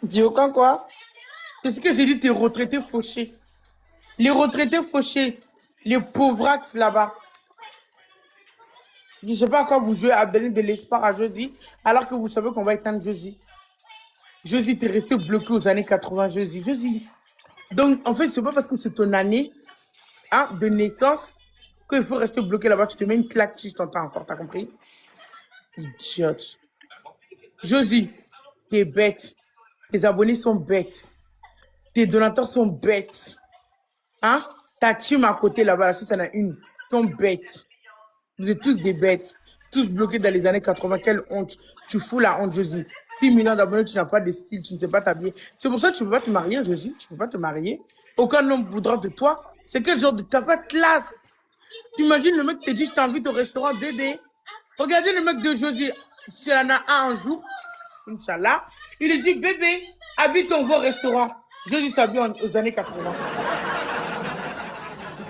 Dis aucun quoi? C'est ce que j'ai dit, tes retraités fauchés. Les retraités fauchés. Les pauvrax là-bas. Je ne sais pas à quoi vous jouez à donner de l'espoir à Josie, alors que vous savez qu'on va éteindre Josie. Josie, t'es resté bloqué aux années 80, Josie. Josie. Donc, en fait, c'est pas parce que c'est ton année hein, de naissance qu'il faut rester bloqué là-bas. Tu te mets une claque si je t'entends encore, t'as compris? Idiote. Josie, t'es bête. Tes abonnés sont bêtes. Tes donateurs sont bêtes. Hein? Ta team à côté là-bas, si t'en as une, sont bêtes. Vous êtes tous des bêtes. Tous bloqués dans les années 80. Quelle honte. Tu fous la honte, Josie. 6 millions d'abonnés, tu n'as pas de style, tu ne sais pas t'habiller. C'est pour ça que tu ne peux pas te marier, Josie. Tu ne peux pas te marier. Aucun homme voudra de toi. C'est quel genre de... T'as pas de classe. Tu imagines le mec te dit, je t'invite au restaurant, bébé. Regardez le mec de Josie. S'il en a un jour, Inch'Allah, il lui dit, bébé, habite au restaurant. Josie s'habille aux années 80.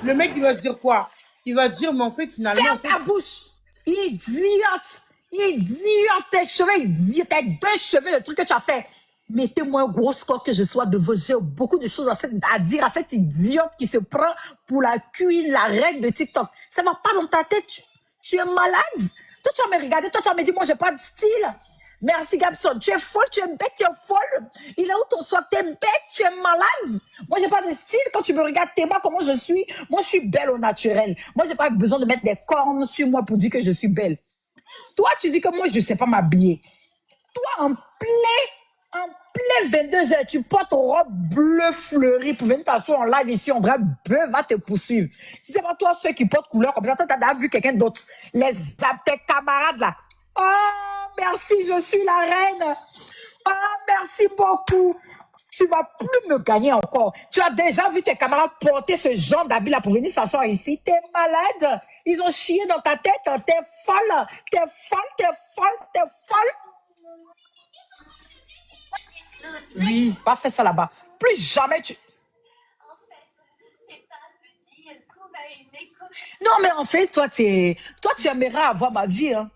Le mec, il va dire quoi? Il va dire, mais en fait, finalement... Ferme ta bouche! Idiote! Idiote! Tes cheveux, idiote! Tes deux cheveux, le truc que tu as fait. Mettez-moi un gros score que je sois de vous. J'ai beaucoup de choses à dire à cette idiote qui se prend pour la queen, la reine de TikTok. Ça va pas dans ta tête. Tu es malade. Toi, tu vas me regarder. Toi, tu vas me dire, moi, j'ai pas de style. Merci, Gabson. Tu es folle, tu es bête, tu es folle. Il est où ton soir? Tu es bête, tu es malade. Moi, j'ai pas de style. Quand tu me regardes, t'es moi comment je suis. Moi, je suis belle au naturel. Moi, j'ai pas besoin de mettre des cornes sur moi pour dire que je suis belle. Toi, tu dis que moi, je sais pas m'habiller. Toi, en plein 22h, tu portes robe bleue fleurie pour venir t'asseoir en live ici. On dirait bœuf va te poursuivre. Si c'est pas toi, ceux qui portent couleur comme ça, t'as déjà vu quelqu'un d'autre. Tes camarades là. Oh, merci, je suis la reine. Oh, merci beaucoup. Tu vas plus me gagner encore. Tu as déjà vu tes camarades porter ce genre d'habit là pour venir s'asseoir ici. T'es malade. Ils ont chié dans ta tête. T'es folle. T'es folle, t'es folle, t'es folle. Oui, pas faire ça là-bas. Plus jamais tu... Non, mais en fait, toi, tu aimerais avoir ma vie. Hein.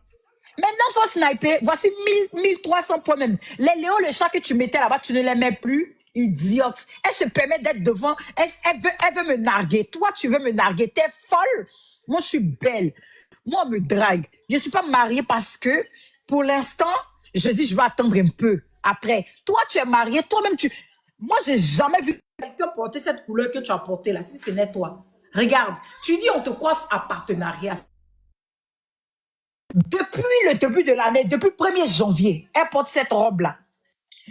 Maintenant, faut sniper. Voici 1300 points même. Les Léo, le chat que tu mettais là-bas, tu ne l'aimais plus. Idiote. Elle se permet d'être devant. Elle veut me narguer. Toi, tu veux me narguer. T'es folle. Moi, je suis belle. Moi, on me drague. Je ne suis pas mariée parce que, pour l'instant, je dis, je vais attendre un peu. Après, toi, tu es mariée. Toi-même, tu... Moi, j'ai jamais vu quelqu'un porter cette couleur que tu as portée là, si ce n'est toi. Regarde, tu dis, on te coiffe à partenariat. Depuis le début de l'année, depuis le 1er janvier, elle porte cette robe-là.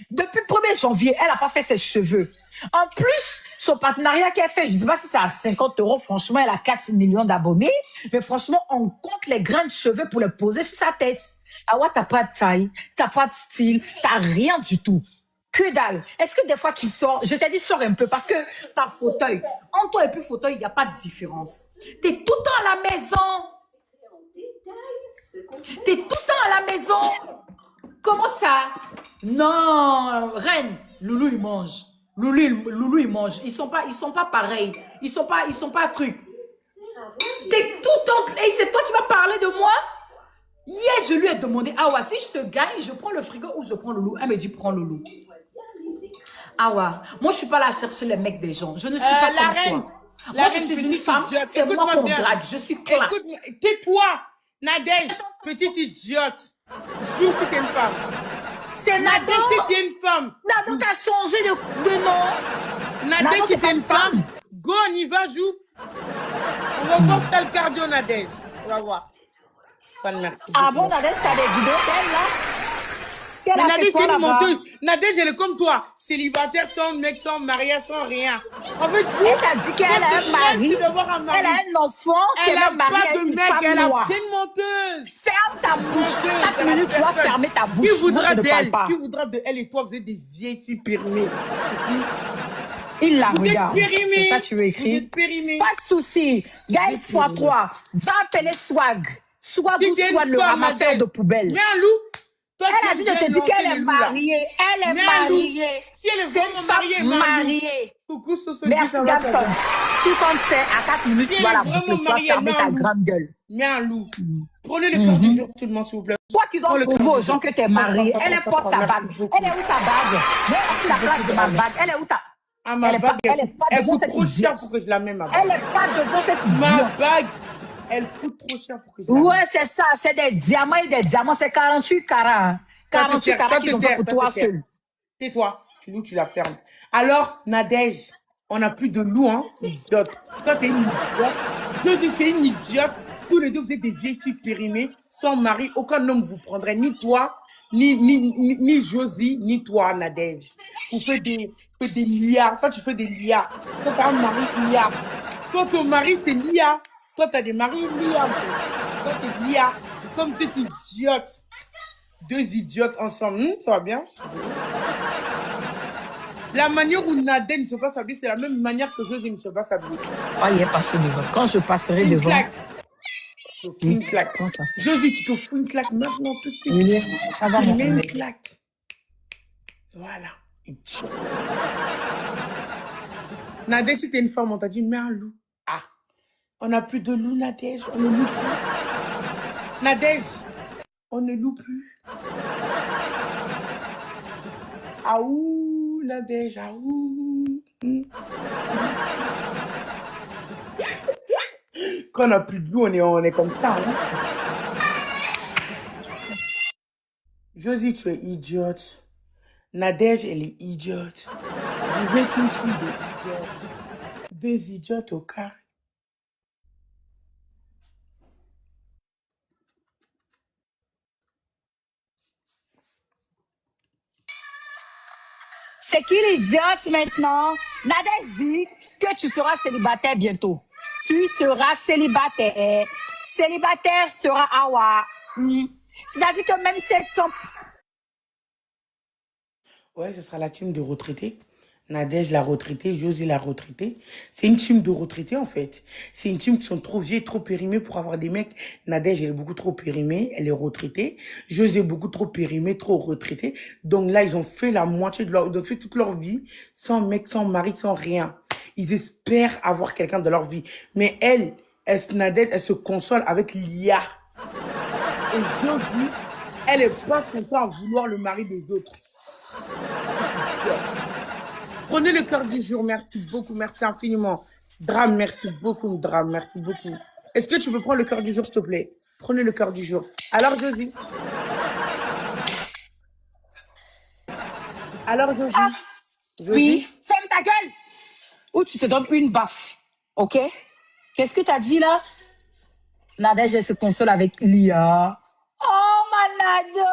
Depuis le 1er janvier, elle n'a pas fait ses cheveux. En plus, son partenariat qu'elle fait, je ne sais pas si c'est à 50 €, franchement, elle a 4 millions d'abonnés, mais franchement, on compte les grains de cheveux pour les poser sur sa tête. Ah ouais, t'as pas de taille, t'as pas de style, t'as rien du tout. Que dalle. Est-ce que des fois tu sors? Je t'ai dit sors un peu parce que t'as fauteuil. En toi et puis fauteuil, il n'y a pas de différence. T'es tout le temps à la maison. T'es tout le temps à la maison. Comment ça? Non, reine, Loulou il mange. Loulou il mange. Ils sont pas pareils. Ils sont pas trucs. T'es tout le temps. Et c'est toi qui vas parler de moi? Hier, je lui ai demandé, Awa, si je te gagne, je prends le frigo ou je prends Loulou. Elle me dit, prends Loulou. Awa, moi je suis pas là à chercher les mecs des gens. Je ne suis pas comme reine, toi. Moi je suis une femme, c'est moi qu'on drague. Je suis claire. Tais-toi, Nadège, petite idiote. Joue que t'es une femme. C'est Nado. Nadège, si t'es une femme. Nado, t'as changé de nom. Nadège, si t'es une femme. Go, on y va, joue. On va voir si t'as le cardio, Nadège. On va voir. Ah bon, Nadège, t'as des vidéos d'elle là? Mais Nadège, c'est une menteuse. Nadège, elle est comme toi. Célibataire, sans mec, sans mariage, sans rien. En fait, elle t'a dit qu'elle a un mari. Elle a un enfant. Elle n'a pas de mec. Elle a une menteuse. Ferme ta bouche. 4 minutes, tu vas fermer ta bouche. Qui voudra d'elle? Qui voudra de elle et toi, vous êtes des vieilles filles périmées. Il la regarde. C'est ça que tu veux écrire. Pas de souci. Guys, x3. Va appeler Swag. Swag ou Swag, le ramasseur de poubelle. Mais un loup. Toi, elle a dit de te dire qu'elle est mariée. Elle est mariée. Si elle est une femme mariée. Coucou, Soso. Merci, Gabson. Tout compte fait, à 4 minutes, tu vas la boucler. Tu vas fermer ta grande gueule. Mais un loup. Prenez le cœur du jour, tout le monde, s'il vous plaît. Toi qui dois Prends le cœur prouver aux du gens jour. que tu es mariée, elle porte sa Merci bague. beaucoup. Elle est où ta bague? Mais la place de ma bague. Elle est où ta... Ah, ma bague, Elle est pas elle devant coûte cette trop cher idiote. pour que je la mette, ma bague. Elle est pas devant cette Ma idiote. bague, elle coûte trop cher pour que je la mette. Ouais, c'est ça. C'est des diamants et des diamants. C'est 48 carats. 48 carats qui sont faits pour toi seul. Tais-toi, tu la fermes. Alors, Nadège, on n'a plus de loup, hein, idiote. Toi, t'es une idiote. Je dis, c'est une idiote. Tous les deux, vous êtes des vieilles filles périmées, sans mari. Aucun homme vous prendrait, ni toi, ni Josie, ni toi, Nadège. Vous faites des liards. Toi, tu fais des liards. Toi, t'as un mari liard. Toi, ton mari, c'est liard. Toi, t'as des maris liards. Toi, c'est liard. Comme cette idiote. Deux idiotes ensemble. Ça va bien? La manière où Nadège ne se passe habiller, c'est la même manière que Josie ne se passe habiller. Oh, il est passé devant. Quand je passerai Une devant. claque. Une claque. Comment ça? Josie, tu te fous une claque maintenant tout de suite. Oui, ça va, Tu mon mets une bébé. claque. Voilà. Nadège, si t'es une femme, on t'a dit, mets un loup. Ah. On n'a plus de loup, Nadège. On ne loue plus. Nadège, on ne loue plus. Aouh, Nadège, aouh. Quand on n'a plus de loup, on est comme ça. Hein? Josie, tu es idiote. Nadège, elle est idiote. Vous êtes une fille d'idiote. Deux idiotes au carré. C'est qui l'idiote maintenant? Nadège dit que tu seras célibataire bientôt. Tu seras célibataire. Célibataire sera Awa. C'est-à-dire que même si elles sont... Ouais, ce sera la team de retraités. Nadège la retraitée, Josie la retraitée. C'est une team de retraités en fait. C'est une team qui sont trop vieilles, trop périmées pour avoir des mecs. Nadège, elle est beaucoup trop périmée, elle est retraitée. Josie est beaucoup trop périmée, trop retraitée. Donc là, ils ont fait la moitié de leur... Ils ont fait toute leur vie sans mec, sans mari, sans rien. Ils espèrent avoir quelqu'un dans leur vie. Mais Nadège, elle se console avec l'IA. Et Josie, elle passe son temps à vouloir le mari des autres. Prenez le cœur du jour, merci beaucoup, merci infiniment. Drame, merci beaucoup, Drame, merci beaucoup. Est-ce que tu peux prendre le cœur du jour, s'il te plaît? Prenez le cœur du jour. Alors, Josie? Alors, Josie? Ah, Josie? oui, ferme ta gueule! Ou tu te donnes une baffe, ok? Qu'est-ce que tu as dit là? Nadège, elle se console avec Lia. Oh, Manado!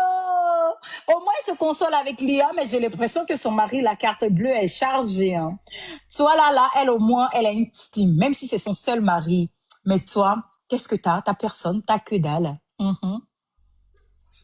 Au moins, elle se console avec Lia, mais j'ai l'impression que son mari, la carte bleue, est chargée. Hein. Toi, là, elle, au moins, elle a une petite team, même si c'est son seul mari. Mais toi, qu'est-ce que t'as? T'as personne, t'as que dalle.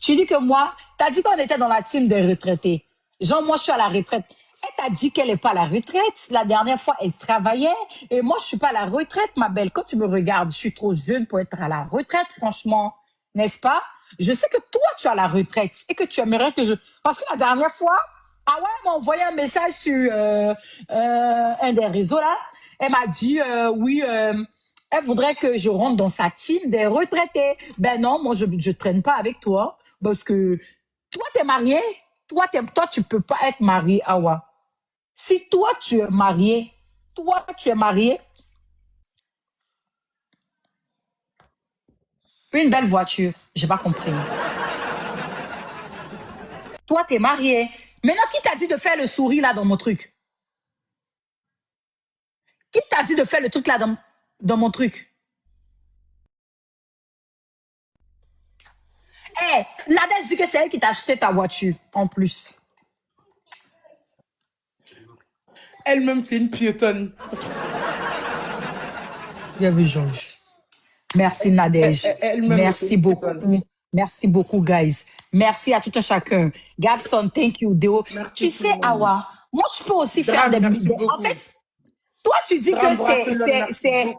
Tu dis que moi, t'as dit qu'on était dans la team des retraités. Genre, moi, je suis à la retraite. Elle t'a dit qu'elle n'est pas à la retraite. La dernière fois, elle travaillait. Et moi, je suis pas à la retraite, ma belle. Quand tu me regardes, je suis trop jeune pour être à la retraite, franchement. N'est-ce pas? Je sais que toi, tu es à la retraite et que tu aimerais que je... Parce que la dernière fois, ah ouais, elle m'a envoyé un message sur un des réseaux, là. Elle m'a dit, oui, elle voudrait que je rentre dans sa team des retraités. Ben non, moi, je ne traîne pas avec toi parce que toi, tu es marié. Toi, tu peux pas être marié, Awa. Si toi, tu es marié, une belle voiture, j'ai pas compris. Toi, tu es marié. Maintenant, qui t'a dit de faire le sourire là dans mon truc? Qui t'a dit de faire le truc là dans mon truc? Eh, hey, Nadège dit que c'est elle qui t'a acheté ta voiture, en plus. Elle-même, c'est une piétonne. J'ai vu Georges. Merci Nadège. Merci beaucoup. Merci beaucoup, guys. Merci à tout un chacun. Gabson, thank you, Deo. Merci tu sais, Awa, moi, je peux aussi faire des... En fait, toi, tu dis que c'est...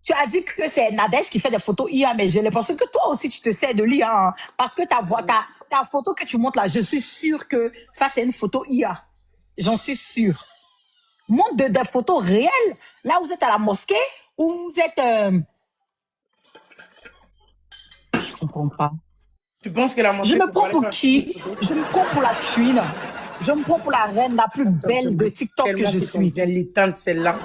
Tu as dit que c'est Nadège qui fait des photos IA, mais j'ai l'impression que toi aussi, tu te sers de l'IA. Hein, parce que ta photo que tu montres là, je suis sûre que ça, c'est une photo IA. J'en suis sûre. Montre des photos réelles. Là, vous êtes à la mosquée ou vous êtes comprends pas. Tu penses qu'elle a Je mangé me pour prends aller pour faire qui? une photo? Je me prends pour la queen. Je me prends pour la reine la plus Attends, belle de TikTok que tellement je que t'en suis. viens l'éteindre celle-là.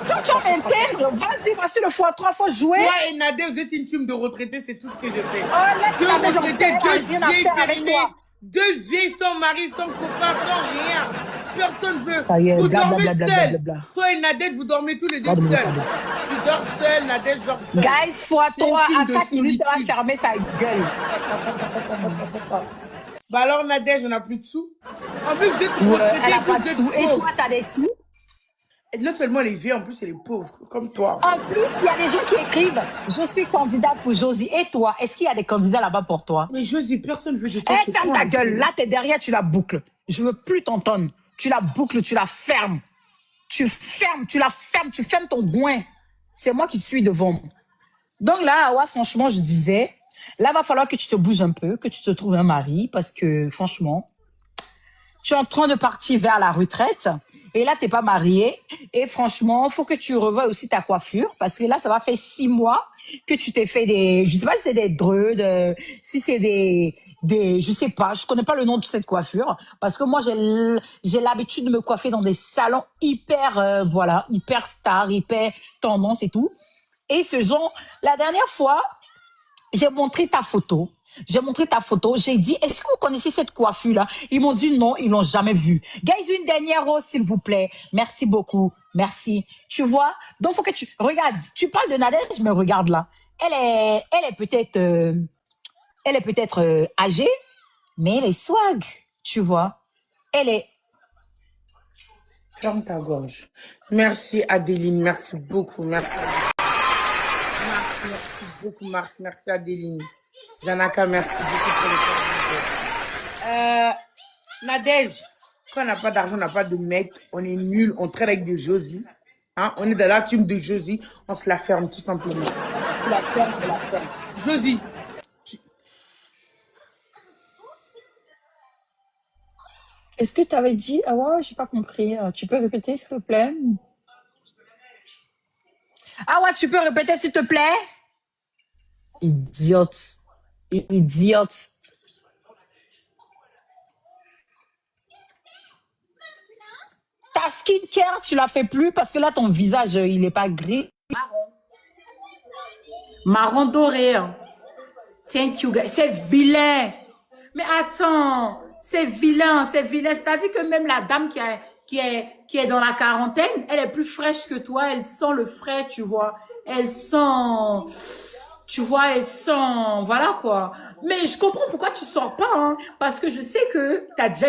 Quand tu vas m'éteindre, vas-y, va sur le fois 3 fois jouer. Toi et Nadia, vous êtes une team de retraités, c'est tout ce que je sais. Oh, laisse Deux la maison, retraités, elle a deux rien à vieilles faire avec périnées, toi. deux vieilles sans mari, sans copain, sans rien. Personne veut. Ça y est, Vous bla bla dormez bla bla bla seuls. bla bla. Toi et Nadège, vous dormez tous les deux Pardon, seuls. pardon. Tu dors seul, Nadège dort seul. Guys, fois C'est une 3 team à de 4 minutes, elle va solitude. fermer sa gueule. Bah alors Nadège, on n'a plus de sous. En plus, vous êtes Ouais, retraités, elle a vous pas de êtes sous. Et pauvres. toi, t'as des sous? Et non seulement elle est vieille, en plus elle est pauvre, comme toi. En plus, il y a des gens qui écrivent je suis candidate pour Josie. Et toi, est-ce qu'il y a des candidats là-bas pour toi? Mais Josie, personne ne veut de toi. Eh, ferme ta gueule. Là, t'es derrière, tu la boucles. Je veux plus t'entendre. Tu la boucles, tu la fermes. Tu fermes, tu la fermes, tu fermes ton goin. C'est moi qui suis devant. Donc là, ouais, franchement, je disais, là, va falloir que tu te bouges un peu, que tu te trouves un mari, parce que franchement, tu es en train de partir vers la retraite et là, tu n'es pas marié. Et franchement, il faut que tu revoies aussi ta coiffure parce que là, ça va faire 6 mois que tu t'es fait des... Je ne sais pas si c'est des dreux, si c'est je ne sais pas, je ne connais pas le nom de cette coiffure parce que moi, j'ai l'habitude de me coiffer dans des salons hyper, voilà, hyper star, hyper tendance et tout. Et ce genre, la dernière fois, j'ai montré ta photo. J'ai dit, est-ce que vous connaissez cette coiffure-là? Ils m'ont dit non, ils l'ont jamais vue. Guys, une dernière rose, s'il vous plaît. Merci beaucoup. Merci. Tu vois? Donc, faut que tu, regarde, tu parles de Nadège, mais regarde là. Elle est peut-être âgée, mais elle est swag. Tu vois? Elle est, Ferme ta gorge. Merci Adéline, merci beaucoup. Merci beaucoup Marc, merci Adéline. Janaka, merci beaucoup pour le Nadège, quand on n'a pas d'argent, on n'a pas de mec, on est nul, on traite avec de Josie. Hein? On est dans la team de Josie, on se la ferme tout simplement. Tu la fermes, tu la fermes. Josie. Est-ce que tu avais dit, ah ouais, j'ai pas compris. Tu peux répéter, s'il te plaît? Ah ouais, tu peux répéter, s'il te plaît? Idiote. Idiote. Ta skincare, tu la fais plus parce que là, ton visage, il n'est pas gris. Marron doré. Thank you, guys. C'est vilain. Mais attends, c'est vilain, c'est vilain. C'est-à-dire que même la dame qui est dans la quarantaine, elle est plus fraîche que toi. Elle sent le frais, tu vois. Elle sent... Tu vois, elle sent... Voilà, quoi. Mais je comprends pourquoi tu sors pas, hein. Parce que je sais que tu as déjà...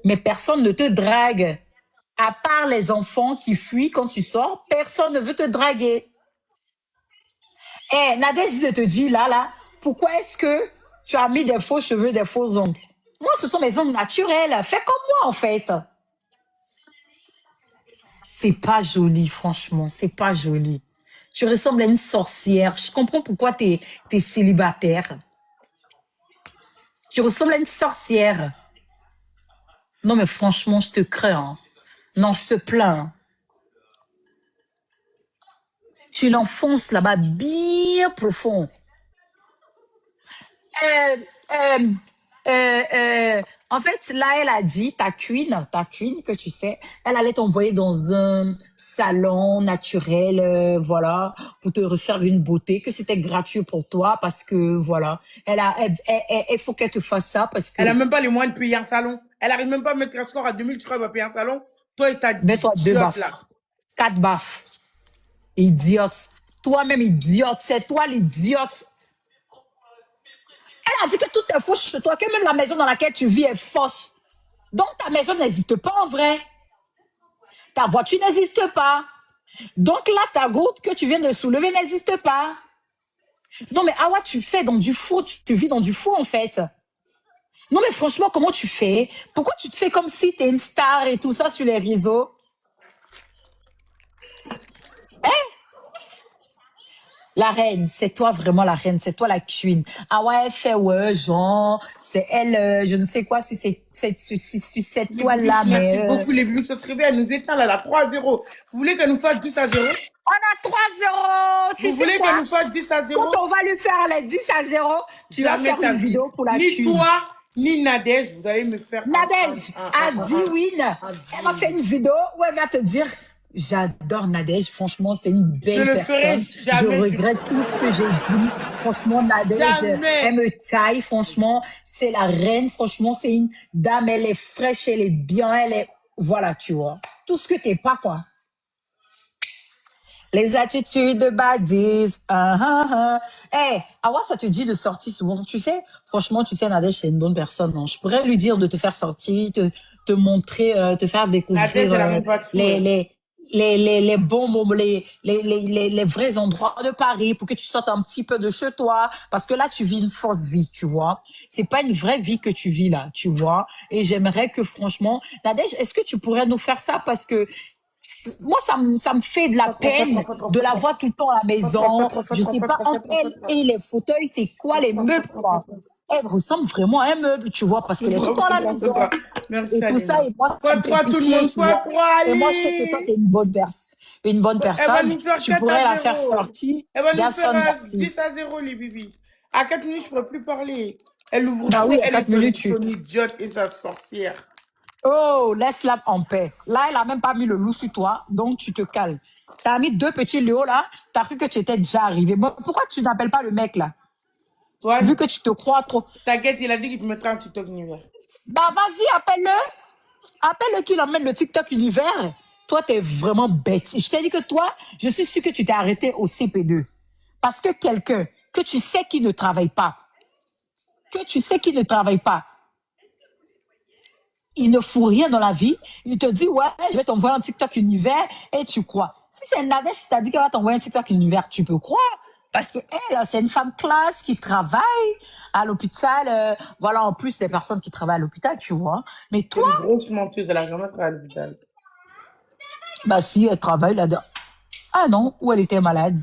Mais personne ne te drague. À part les enfants qui fuient quand tu sors, personne ne veut te draguer. Eh, Nadège, je te dis, là, pourquoi est-ce que tu as mis des faux cheveux, des faux ongles? Moi, ce sont mes ongles naturels. Fais comme moi, en fait. C'est pas joli, franchement. C'est pas joli. Tu ressembles à une sorcière. Je comprends pourquoi t'es célibataire. Tu ressembles à une sorcière. Non, mais franchement, je te crains. Hein. Non, je te plains. Tu l'enfonces là-bas bien profond. En fait, là, elle a dit, ta queen que tu sais, elle allait t'envoyer dans un salon naturel, voilà, pour te refaire une beauté, que c'était gratuit pour toi parce que, voilà, il faut qu'elle te fasse ça parce que... Elle a même pas les moyens de payer un salon. Elle arrive même pas à mettre un score à 2000, tu crois qu'elle va payer un salon? Toi et ta Mets-toi 2 baffes, là. 4 baffes. Idiote. Toi-même, idiote. C'est toi l'idiote. Elle a dit que tout est faux chez toi, que même la maison dans laquelle tu vis est fausse. Donc, ta maison n'existe pas en vrai. Ta voiture n'existe pas. Donc là, ta goutte que tu viens de soulever n'existe pas. Non, mais Awa, tu fais dans du faux, tu vis dans du faux en fait. Non, mais franchement, comment tu fais? Pourquoi tu te fais comme si tu es une star et tout ça sur les réseaux? La reine, c'est toi vraiment la reine, c'est toi la queen. Ah ouais, elle fait ouais, genre, c'est elle, je ne sais quoi, sur cette toile-là, Merci mais... beaucoup les vues, ça se réveille, elle nous éteint là, 3-0. Vous voulez qu'elle nous fasse 10-0? On a 3-0. Tu Vous sais voulez quoi? qu'elle nous fasse 10 à 0? Quand on va lui faire les 10-0, tu vas Jamais faire ta une vie. vidéo pour la Ni thune. toi, ni Nadège, vous allez me faire Nadège a dit oui. Elle m'a fait une vidéo où elle va te dire j'adore Nadège. Franchement, c'est une Je belle le ferai personne. Je jamais. regrette tout ce que j'ai dit. Franchement, Nadège, Jamais. elle me taille. Franchement, c'est la reine. Franchement, c'est une dame. Elle est fraîche, elle est bien. Elle est. Voilà, tu vois. Tout ce que t'es pas, quoi. Les attitudes de badis. Hey, Awa, ça te dit de sortir souvent. Tu sais, franchement, tu sais, Nadège, c'est une bonne personne. Non? Je pourrais lui dire de te faire sortir, te montrer, te faire Nadège, découvrir elle a même pas de sous. les bons moments, les vrais endroits de Paris pour que tu sortes un petit peu de chez toi. Parce que là, tu vis une fausse vie, tu vois. C'est pas une vraie vie que tu vis là, tu vois. Et j'aimerais que, franchement, Nadège, est-ce que tu pourrais nous faire ça? Parce que moi, ça me fait de la peine de la voir tout le temps à la maison. Je sais pas, entre elle et les fauteuils, c'est quoi les meubles, quoi. Elle ressemble vraiment à un meuble, tu vois, parce qu'elle est tout le temps à la maison. Merci, Et tout ça, Alina. et moi, ça me fait Soit tout le pitié, monde, tu soit vois. 3, Et moi, je sais que toi, allez. t'es une bonne Elle va personne. nous faire Tu 4 pourrais à la faire 0. sortir. Elle va nous faire Garçon, merci. 10 à 0, les bibis. À 4 minutes, je ne pourrais plus parler. Elle ouvre Bah trop, oui, à elle 4 est minutes, son idiote et sa sorcière. Oh, laisse-la en paix. Là, elle a même pas mis le loup sur toi, donc tu te calmes. T'as mis 2 petits léos là, t'as cru que tu étais déjà arrivé. Bon, pourquoi tu n'appelles pas le mec là? Toi, Vu que tu te crois trop. t'inquiète, il a dit qu'il te mettra un TikTok univers. Bah vas-y, appelle-le. Appelle-le qu'il emmène le TikTok univers. Toi, t'es vraiment bête. Je t'ai dit que toi, je suis sûre que tu t'es arrêté au CP2. Parce que quelqu'un que tu sais qui ne travaille pas, il ne fout rien dans la vie, il te dit, ouais, je vais t'envoyer un TikTok univers et tu crois. Si c'est Nadège qui t'a dit qu'elle va t'envoyer un TikTok univers, tu peux croire. Parce que elle, c'est une femme classe qui travaille à l'hôpital. Voilà, en plus des personnes qui travaillent à l'hôpital, tu vois. Mais C'est toi, une grosse menteuse, elle a jamais travaillé à l'hôpital. bah si, elle travaille là-dedans. Ah non, ou elle était malade.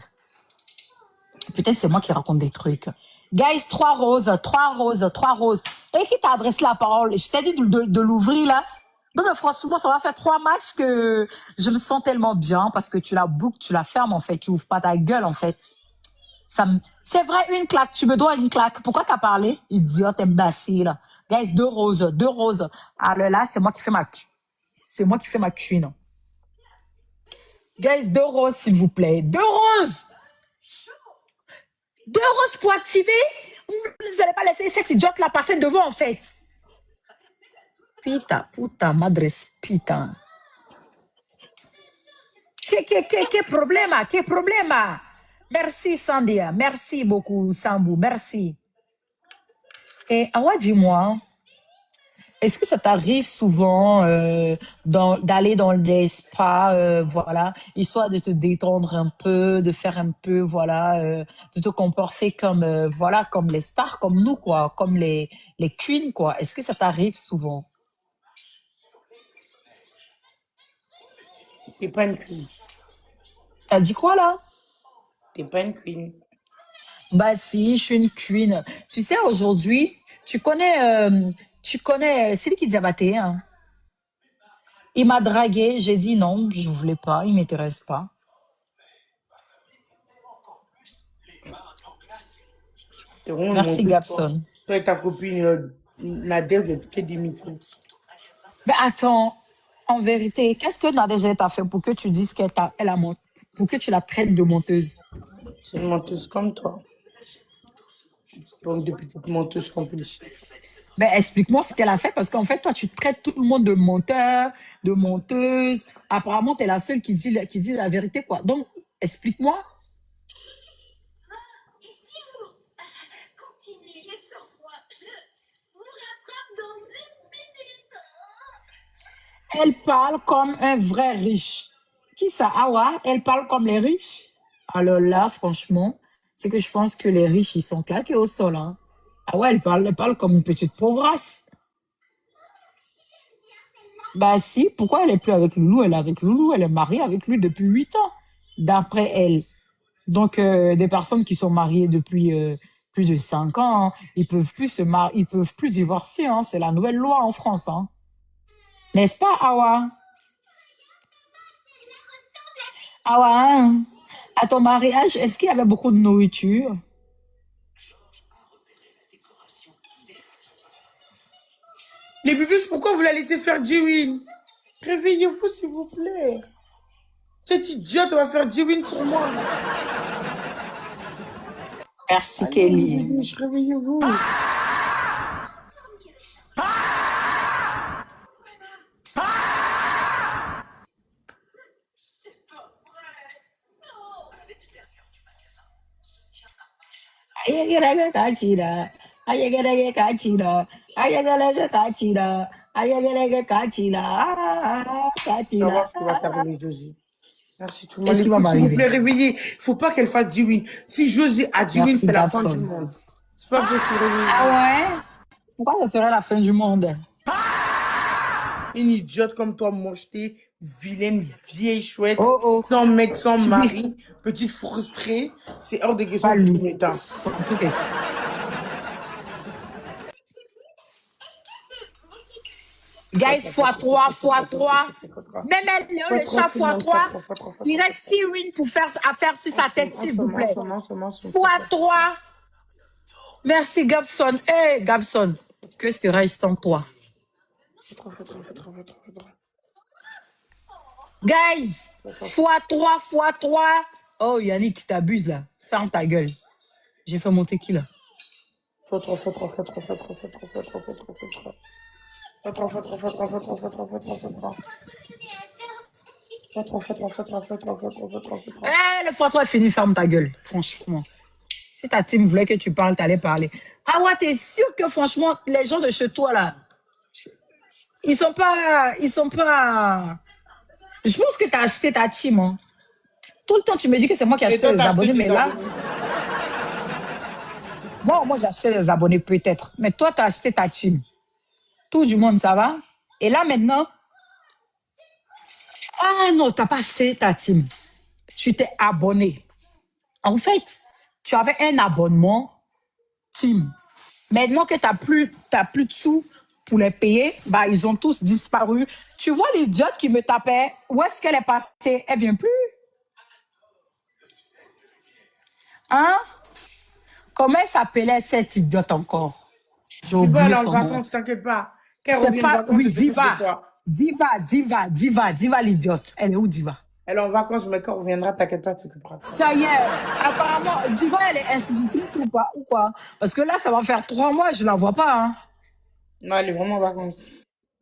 Peut-être c'est moi qui raconte des trucs. Guys, 3 roses. Et qui t'adresse la parole? Je t'ai dit de l'ouvrir là. Non, mais franchement, ça va faire 3 matchs que je me sens tellement bien parce que tu la boucles, tu la fermes en fait. Tu ouvres pas ta gueule en fait. C'est vrai, une claque. Tu me dois une claque. Pourquoi t'as parlé? Idiote, imbécile. Guys, 2 roses. Alors là, c'est moi qui fais c'est moi qui fais ma cuisine. Guys, 2 roses, s'il vous plaît. 2 roses! 2 roses pour activer? Vous n'allez pas laisser cette idiote là passer devant en fait. Puta, madres, putain. Que problema? Que problema? Merci, Sandia. Merci beaucoup, Sambou. Merci. Et Awa, dis-moi, est-ce que ça t'arrive souvent d'aller dans des spas, voilà, histoire de te détendre un peu, de faire un peu, voilà, de te comporter comme, voilà, comme les stars, comme nous, quoi, comme les queens, quoi. Est-ce que ça t'arrive souvent? T'es pas une queen. T'as dit quoi là? T'es pas une queen. Bah si, je suis une queen. Tu sais, aujourd'hui, tu connais Sidiki Diabaté, hein? Il m'a dragué, j'ai dit non, je voulais pas, il m'intéresse pas. T'es vraiment une Merci, menteuse, toi. Gabson. Toi et ta copine, Nadège, vous êtes que Dimitri. Mais attends, en vérité, qu'est-ce que Nadège t'a fait pour que tu dises pour que tu la traites de menteuse? C'est une menteuse comme toi. Donc, de petites menteuses compulsives. Ben, explique-moi ce qu'elle a fait, parce qu'en fait, toi, tu traites tout le monde de menteur, de menteuse. Apparemment, tu es la seule qui dit la vérité, quoi. Donc, explique-moi. Elle parle comme un vrai riche. Qui ça? Awa, elle parle comme les riches. Alors là, franchement, c'est que je pense que les riches, ils sont claqués au sol, hein. Ah ouais, elle parle comme une petite pauvresse. Bah si, pourquoi elle est plus avec Loulou? Elle est avec Loulou, elle est mariée avec lui depuis 8 ans, d'après elle. Donc, des personnes qui sont mariées depuis plus de 5 ans, hein, ils peuvent plus divorcer, hein. C'est la nouvelle loi en France, hein. N'est-ce pas, Awa? Awa, hein? À ton mariage, est-ce qu'il y avait beaucoup de nourriture? Les bébés, pourquoi vous la laissez faire Jiwin? Réveillez-vous, s'il vous plaît. Cette idiote va faire Jiwin sur moi. Merci, Allez, les Kelly. bébés, réveillez-vous. Ayagarega kachira. Ayagarega kachira. Ayagarega kachira. Ayagarega kachira. Tu vas Kachira. voir ce qui va t'arriver, Josie. Merci tout le monde. Qu'est-ce Les qui va filles, s'il vous plaît, m'arriver? réveillez. Il ne faut pas qu'elle fasse Jiwin. Si Josie a Jiwin, Merci, c'est la fin du Gabson. monde. C'est pas possible, Ah réveillez-vous. ouais? Pourquoi ça serait la fin du monde? Une idiote comme toi, mocheté, vilaine, vieille, chouette, Oh oh. sans mec, sans Chibi. mari, petite frustrée. C'est hors de question Pas que tu lui. m'éteins. Surtout que- Guys, x3, x3. Même elle, Léon, le chat x3. Il reste 6 wins pour faire à faire sur sa tête, s'il vous plaît. x3. Merci, Gabson. Hey, Gabson. Que serais-je sans toi? Guys, x3, x3. Oh, Yannick, t'abuses là. Ferme ta gueule. J'ai fait mon tequila. Eh, le x3 est fini, ferme ta gueule. Franchement. Si ta team voulait que tu parles, t'allais parler. Ah ouais, t'es sûr que franchement, les gens de chez toi là, ils sont pas. Je pense que t'as acheté ta team. Hein. Tout le temps, tu me dis que c'est moi qui ai Et acheté toi, les t'as acheté abonnés, mais tes là, abonnés. moi j'ai acheté les abonnés peut-être. Mais toi, t'as acheté ta team. Tout du monde, ça va? Et là maintenant, ah non, t'as pas acheté ta team. Tu t'es abonné. En fait, tu avais un abonnement team. Maintenant que t'as plus de sous pour les payer, bah, ils ont tous disparu. Tu vois l'idiote qui me tapait, où est-ce qu'elle est passée? Elle vient plus. Hein? Comment elle s'appelait cette idiote encore? J'ai Tu vas oublié aller en son nom. vacances, t'inquiète pas. Qu'elle C'est revienne de pas, vacances, oui, elle s'occupe de Diva. toi. Diva l'idiote. Elle est où, Diva? Elle est en vacances, mais quand elle reviendra, t'inquiète pas, elle s'occupera de toi. Ça y est. Apparemment, Diva, elle est institutrice ou pas, ou quoi? Parce que là, ça va faire 3 mois, je la vois pas, hein. Non, elle est vraiment en vacances.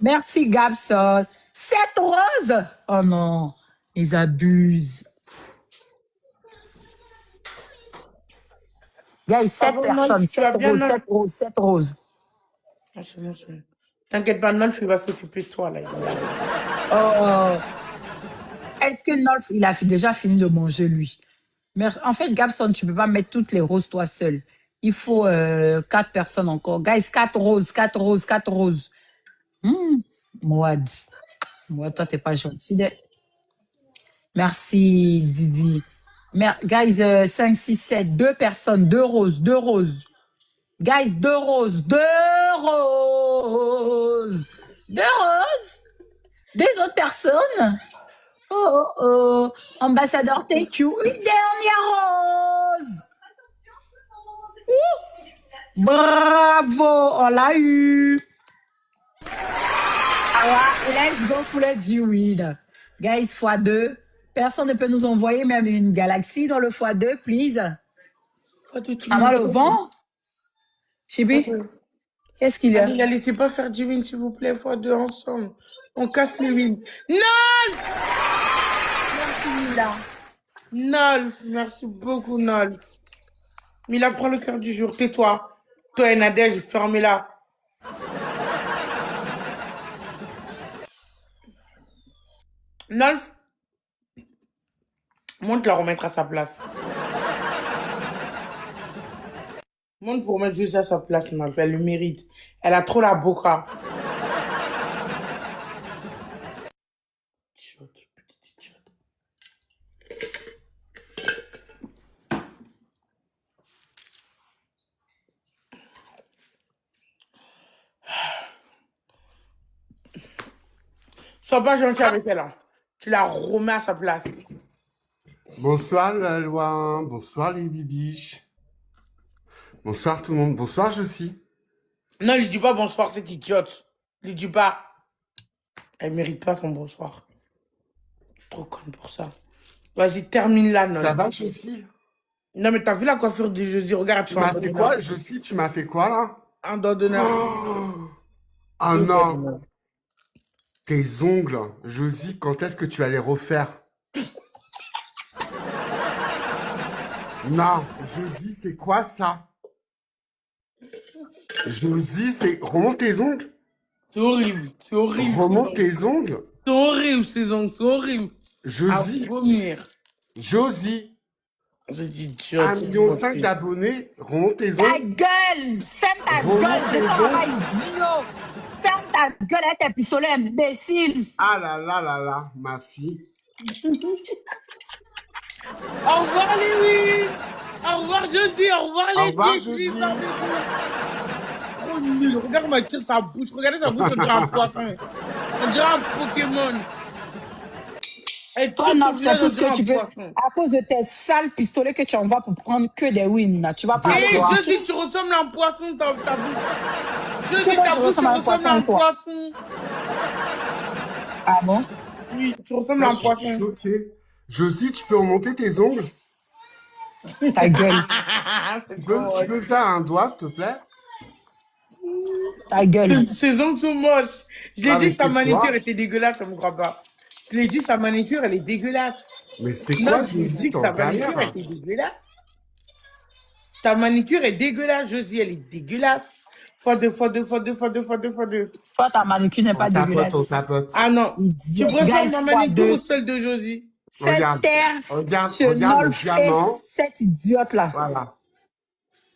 Merci, Gabson. 7 roses. Oh non, ils abusent. Guys, 7 Bravo, personnes, Nolf, tu vas 7 bien, roses, Nolf? 7 roses, 7 roses. Ah, c'est bon, c'est bon. T'inquiète pas, Nolf, il va s'occuper de toi, là. Oh, est-ce que Nolf, il a déjà fini de manger, lui? Mais en fait, Gabson, tu peux pas mettre toutes les roses toi seul. Il faut 4 personnes encore. Guys, 4 roses, 4 roses, 4 roses. Mouad. Moi, toi, t'es pas gentil. Merci, Didi. Guys, 5, 6, 7, 2 personnes, 2 roses, 2 roses. Guys, 2 roses, 2 roses. 2 roses. 2 autres personnes. Oh, oh, oh. Ambassadeur, thank you. Une dernière rose. Bravo, on l'a eu. Alors, let's go pour le G-Weed. Guys, x2. Personne ne peut nous envoyer même une galaxie dans le x2, please. Avant le vent. Chibi, qu'est-ce qu'il y a? Allez, la laissez pas faire du win, s'il vous plaît, fois deux ensemble. On casse les wins. Non! Merci, Mila. Nolf, merci beaucoup, Nolf. Mila, prends le cœur du jour, tais-toi. Toi et Nadège, fermez-la. Nolf, monte la remettre à sa place. Monte pour remettre juste à sa place, Nolf. Elle le mérite. Elle a trop la boca. Petite idiote. Sois pas gentil avec elle. Hein. Tu la remets à sa place. Bonsoir la loi, bonsoir les bibiches, bonsoir tout le monde, bonsoir Josie. Non, lui dis pas bonsoir, cette idiote. Lui dis pas. Elle mérite pas ton bonsoir. Trop conne pour ça. Vas-y, termine là, Ça non. va Josie? Non, mais t'as vu la coiffure de Josie? Regarde, Tu tu m'as m'as fait donné quoi Josie? Tu m'as fait quoi là? un doigt d'honneur. Oh Deux doigts non, d'honneur. tes ongles, Josie, quand est-ce que tu vas les refaire? Non, Josie, c'est quoi ça? Josie, c'est... Remonte tes ongles? C'est horrible. C'est horrible. Remonte tes ongles? C'est horrible, ces ongles. C'est horrible. À Josie, vomir. Josie, C'est 1,5 idiote. million d'abonnés, remonte tes Ta ongles? gueule! Ferme ta Remonte gueule! tes Descends là-bas, ongles? idiot! Ferme ta gueule avec tes pistolets, imbécile! Ah là là là là, ma fille. Au revoir, Louis. Au revoir, Josie. Au revoir, Au les revoir, filles. Josie. Oh, nul. Regarde comment elle tire sa bouche. Regardez sa bouche, on dirait un poisson. On dirait un Pokémon. Elle Toi, tire son non, c'est visage, tout on ce dirait que un tu veux. poisson. À cause de tes sales pistolets que tu envoies pour prendre que des wins, là. Tu vas pas De aller Hé, quoi? chercher. Josie, tu ressembles à un poisson, ta bouche. C'est Josie, moi, ta je bouche ressemble à un ressemble à un poisson, toi. poisson. Ah bon? Oui, tu ressembles Ça, à un je suis poisson. choqué. Josie, tu peux remonter tes ongles? Ta gueule. C'est Tu drôle. peux faire un doigt, s'il te plaît? Ta gueule. Ses ongles sont moches. Je l'ai Ah, dit mais que sa c'est manicure quoi? était dégueulasse, ça me croit pas. Je l'ai dit, sa manicure, elle est dégueulasse. Mais c'est Non, quoi, je lui ai Josie? dit que T'es en sa manicure galère? était dégueulasse. Ta manicure est dégueulasse, Josie, elle est dégueulasse. Fois deux, fois deux, fois deux, fois deux, fois deux, fois deux. Toi, ta manucure n'est On pas tapote, on dégueulasse. tapote. Ah non. Tu Idiot. préfères Guys, ma fois manicure ou deux. celle de Josie? Fais Regarde, taire regarde, ce regarde le Nolf et diamant. cette idiote-là. Voilà.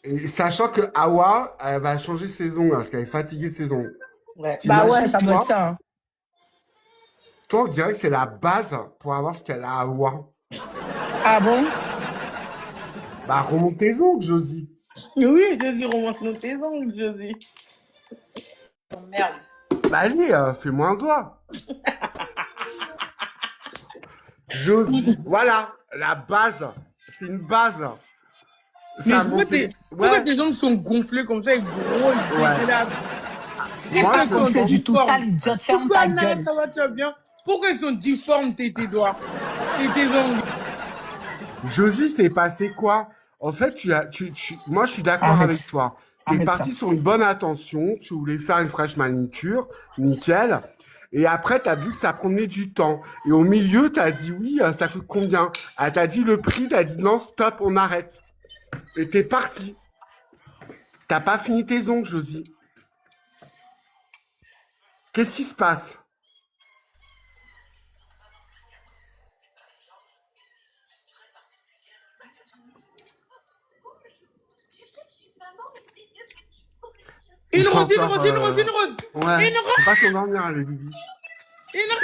Et sachant que Awa, elle va changer ses ongles, parce qu'elle est fatiguée de ses ongles. Ouais. Bah ouais, T'imagines, ça doit être toi, ça. Hein. toi, on dirait que c'est la base pour avoir ce qu'elle a à Awa. Ah bon? Bah, remonte tes ongles, Josie. Oui, Josie, remonte tes ongles, Josie. Oh, merde. Bah, allez, fais-moi un doigt. Josie, voilà, la base. C'est une base. Mais Ça pourquoi monte. pourquoi Ouais, tes ongles sont gonflés comme ça et gros et ouais. dégueulasses? C'est Moi, pas je gonflé comprends. du tout. Sale idiote, ferme Coucou ta Anna, gueule. ça va, tu vas bien? Pourquoi ils sont difformes tes doigts et tes ongles? Josie, c'est passé quoi? En fait, moi, je suis d'accord Arrête. avec toi. Tu es Arrête parti ça. sur une bonne intention. Tu voulais faire une fraîche manicure. Nickel. Et après, tu as vu que ça prenait du temps. Et au milieu, tu as dit oui, ça coûte combien? Elle t'a dit le prix, tu as dit non, stop, on arrête. Et t'es parti. T'as pas fini tes ongles, Josie. Qu'est-ce qui se passe? Une Il faut rose, une encore, rose, une rose, une rose. Ouais, Une rose. faut pas s'endormir, les bibis. Une rose.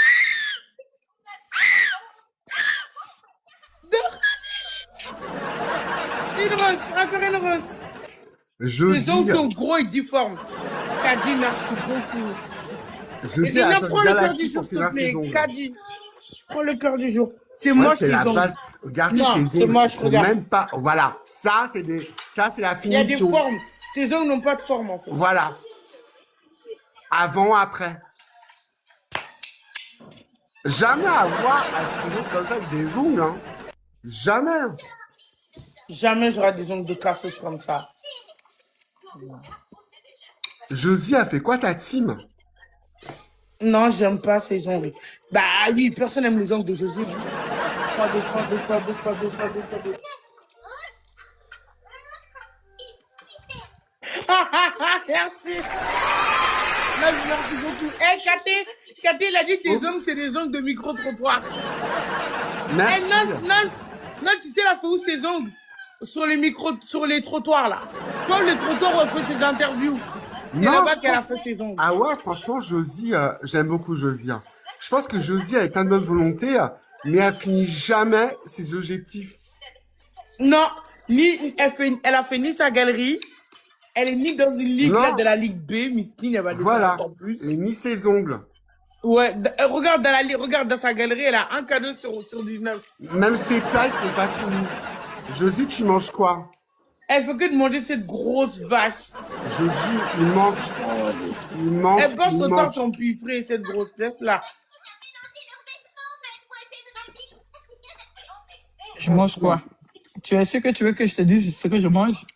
Une rose, encore une rose. Les Josie, ongles sont gros et difformes. Kadi, merci beaucoup. Et Josie, maintenant, attends, prends le cœur du Galaxy jour, pour s'il te finir plaît. ses ongles. Kadi, prends le cœur du jour. C'est Ouais, moche c'est tes la ongles. base. Regardez Non, ces c'est ongles. moche, Ils sont regarde. même pas. Voilà. Ça, c'est la Il y a des finition. formes. Tes ongles n'ont pas de forme, en fait. Voilà. Avant, après. Jamais avoir un stylo comme ça avec des ongles, hein. Jamais. Jamais j'aurai des ongles de cassos comme ça. Josie a fait quoi ta team? Non, j'aime pas ces ongles. Bah oui, personne n'aime les ongles de Josie. Fois deux, fois deux, fois deux, fois deux, fois deux, fois deux. Merci. Merci beaucoup. Eh, Katé, il a dit tes Oups. ongles, c'est des ongles de micro-trottoir. Eh, Merci. non, tu sais, elle a fait où ses ongles? Sur les trottoirs, là. Comme les trottoirs où elle fait ses interviews. C'est Non, là-bas je qu'elle a pense- fait ses ongles. Ah ouais, franchement, Josie, j'aime beaucoup Josie, hein. Je pense que Josie a plein de bonne volonté, mais elle finit jamais ses objectifs. Non, elle a fait ni sa galerie, elle est ni dans une ligue Non. là, de la Ligue B, Miskine, elle va le Voilà. faire en plus. Et ni ses ongles. Ouais, regarde regarde dans sa galerie, elle a un cadeau sur 19. Même ses plats, ils sont pas finis. Josie, tu manges quoi? Elle fait que de manger cette grosse vache. Josie, il manque, il Elle manque, passe il autant manque. son piffré, cette grossesse là. Je mange quoi? Tu es sûr que tu veux que je te dise ce que je mange?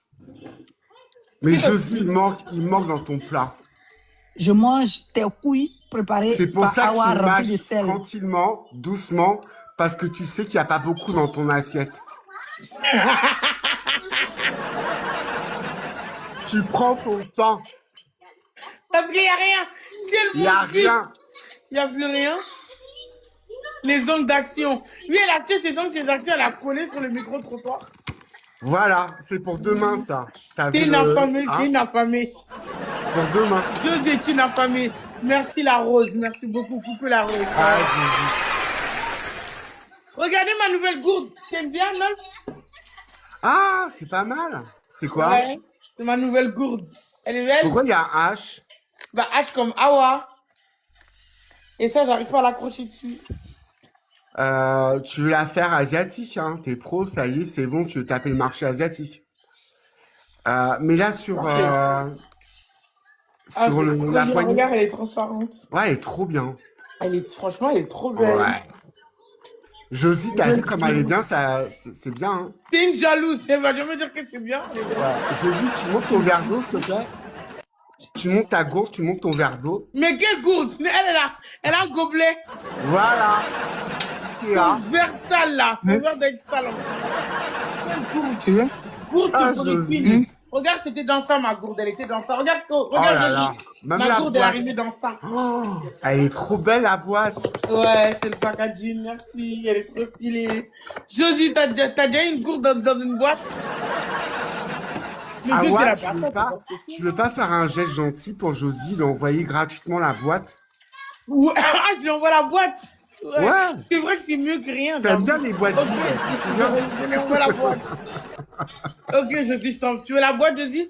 Mais Josie, il manque dans ton plat. Je mange tes couilles préparées C'est pour par ça que Awa tu remplies de mâches sel. tranquillement, doucement, parce que tu sais qu'il n'y a pas beaucoup dans ton assiette. Tu prends ton temps. Parce qu'il n'y a rien. Si elle Il n'y a mange vite, rien. il n'y a plus rien. Les ongles d'action. Lui, elle a tué ses ongles, ses actions, elle a collé sur le micro-trottoir. Voilà, c'est pour demain, ça. T'as T'es vu une le... affamée, hein? c'est une affamée. Pour demain. Deux est une affamée. Merci la rose, merci beaucoup, coucou la rose. Ah, Josie. Regardez ma nouvelle gourde. T'aimes bien, non? Ah, c'est pas mal. C'est quoi? Ouais, c'est ma nouvelle gourde. Elle est belle? Pourquoi il y a un H? Bah, H comme Awa. Et ça, j'arrive pas à l'accrocher dessus. Tu veux la faire asiatique, hein? T'es pro, ça y est, c'est bon, tu veux taper le marché asiatique. Mais là, sur, Ah, sur quand la je la poignée, regarde, elle est transparente. ouais, elle est trop bien. Franchement, elle est trop belle. Ouais. Josie, t'as vu comme elle est bien, ça, c'est bien, hein? T'es une jalouse, elle va jamais dire que c'est bien. Elle est belle. Ouais. Josie, tu montes ton verre d'eau, s'il te plaît. Tu montes ta gourde, tu montes ton verre d'eau. Mais quelle gourde? Elle a un gobelet. Voilà. Tu as. Un verre sale là. Un verre d'être sale. Quelle gourde? Tu veux? Gourde Ah, pour les Josie. filles. Regarde, c'était dans ça ma gourde. Elle était dans ça. Regarde, Oh regarde, là là. Josie. Même Ma la gourde est boîte. arrivée dans ça. Oh, elle est trop belle, la boîte. Ouais, c'est le packaging, merci. Elle est trop stylée. Josie, t'as déjà une gourde dans une boîte? Mais Ah Josie, ouais, elle a tu pas veux ça, c'est pas, pas possible. tu veux pas faire un geste gentil pour Josie, lui envoyer gratuitement la boîte? Ouais. Ah, je lui envoie la boîte. Ouais. Ouais. C'est vrai que c'est mieux que rien. T'aimes j'avoue. bien les boîtes Ok, vides, tu te souviens? je lui envoie la boîte. Ok, Josie, je t'en... Tu veux la boîte, Josie?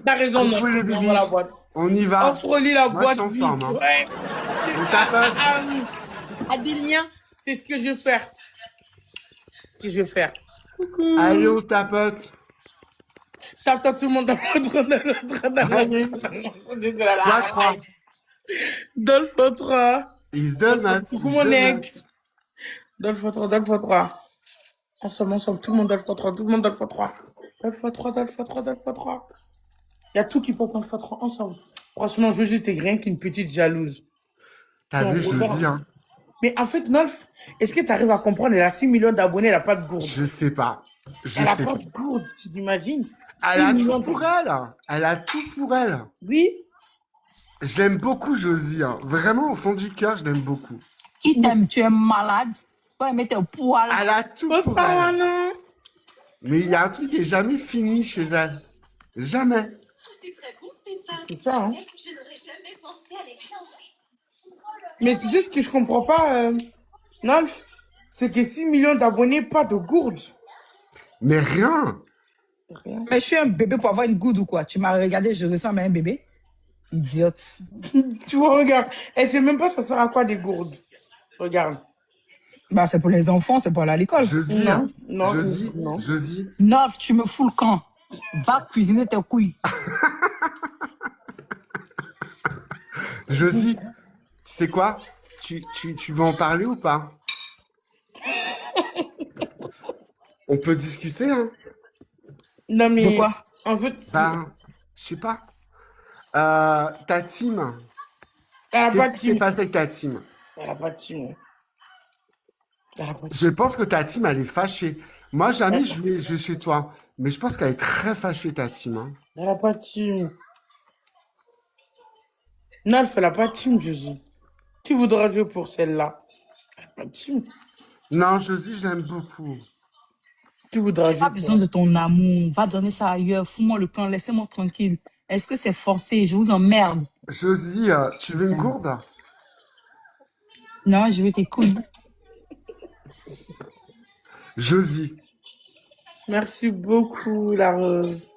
T'as raison, non, Coucou je les lui envoie bibis. la boîte. On y va. Offre-lui la Moi, je boîte suis en vite. forme, hein. Ouais. On tapote. Adilien, c'est ce que je vais faire. Ce que je vais faire. Coucou. Allez, on tapote. Tape tout le monde dans l'autre. Allez. Fois 3. Dolph 3. Ils se donnent, hein. Coucou Ils se mon donnent, hein. ex. Dolph 3, Dolph 3. Ensemble, tout le monde Dolph 3, tout le monde Dolph 3. Dolph 3, Dolph 3, Dolph 3. Il y a tout qui peut Dolph 3 ensemble. Franchement, je veux juste rien qu'une petite jalouse. T'as Non, vu, Josie, hein? Mais en fait, Nolf, est-ce que tu arrives à comprendre? Elle a 6 millions d'abonnés, elle n'a pas de gourde. Je sais pas. Je Elle n'a sais pas pas. de gourde, tu t'imagines? Elle 6 a millions tout pour elle. Elle a tout pour elle. Oui. Je l'aime beaucoup, Josie, hein. Vraiment, au fond du cœur, je l'aime beaucoup. Qui t'aime? Tu es malade? Toi, mettre tes poils. Elle a tout Oh, pour ça, elle. non. Mais il y a un truc qui est jamais fini chez elle. Jamais. C'est très bon, Pépin. C'est ça, hein. Je n'aurais jamais pensé à les mélanger. Mais tu sais ce que je comprends pas, Nolf? C'est que 6 millions d'abonnés, pas de gourde. Mais rien. Rien. Mais je suis un bébé pour avoir une goutte ou quoi? Tu m'as regardé, je ressemble à un bébé. Idiote. Tu vois, regarde. Elle sait même pas ça sert à quoi des gourdes. Regarde. Bah, c'est pour les enfants, c'est pour aller à l'école. Josie, Non, hein. non, Josie, non. Josie. Nolf, tu me fous le camp. Va cuisiner tes couilles. Josie, tu sais quoi? Tu veux en parler ou pas? On peut discuter, hein? Non, mais. De quoi? En fait, Ben, je sais pas. Ta team. elle a pas Qu'est-ce de qui s'est team. passé avec ta team? Elle a pas de team. Elle a pas de Je pense que ta team, elle est fâchée. Moi, jamais je vais chez toi. Mais je pense qu'elle est très fâchée, ta team, hein. Elle a pas de team. Nolf, elle a pas de team, Josie. Tu voudras jouer pour celle-là. Elle a pas de team. Non, Josie, je l'aime beaucoup. Tu voudras J'ai jouer pas pour besoin de ton amour. Va donner ça ailleurs. Fous-moi le camp. Laissez-moi tranquille. Est-ce que c'est forcé? Je vous emmerde. Josie, tu veux une gourde? Non, je vais tes couilles. Josie, Merci beaucoup, la rose.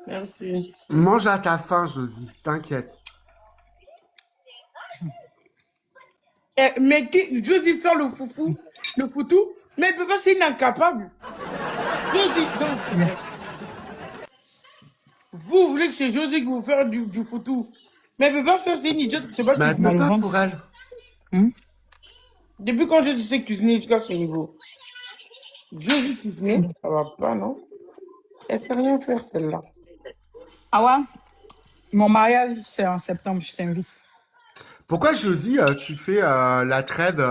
Merci. Mange à ta faim, Josie, t'inquiète. Mais je dis faire le foufou, le foutou, mais elle peut pas, c'est une incapable. Je dis, donc, vous voulez que c'est Josie qui vous fasse du foutou, mais elle peut pas faire, c'est une idiote, c'est pas Mais elle cuisiner. peut le pas ventre. pour elle. Depuis quand je sais cuisiner jusqu'à ce niveau? Josie cuisiner, ça va pas, non? Elle sait rien faire, celle-là. Ah ouais? Mon mariage, c'est en septembre, je t'invite. Pourquoi, Josie, tu fais la trade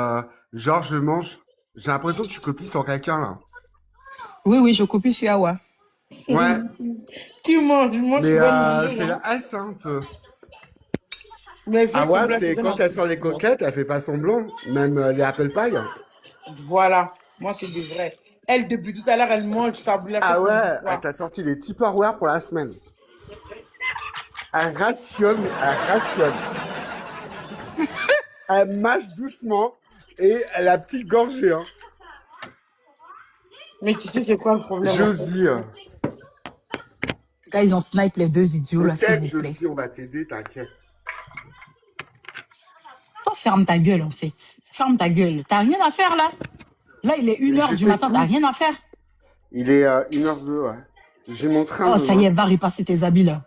genre je mange? J'ai l'impression que tu copies sur quelqu'un, là. Oui, je copie sur Awa. Ouais, Tu manges, moi je suis mais bonne manger, c'est non? la S, un peu. Mais elle fait Ah ouais, semblant, c'est c'est quand elle sort les coquettes, elle fait pas semblant. Même les apple pie. Voilà, moi c'est des vrais. Elle, depuis tout à l'heure, elle mange ça, elle Ah fait ouais, comme elle ça. t'a sorti les Tupperware pour la semaine. Elle rationne, elle rationne. Elle mâche doucement et elle a petite gorgée, hein. Mais tu sais, c'est quoi le problème? en fait? Josie, Gars, ils ont snipe les deux idiots là, s'il peut-être, vous plaît. Josie, on va t'aider, t'inquiète. Toi, ferme ta gueule en fait. Ferme ta gueule. T'as rien à faire là. Là, il est 1h Je du matin, t'as t'écoute. rien à faire. Il est 1h02, ouais. J'ai mon train Oh, ça y demain. est, va repasser tes habits là.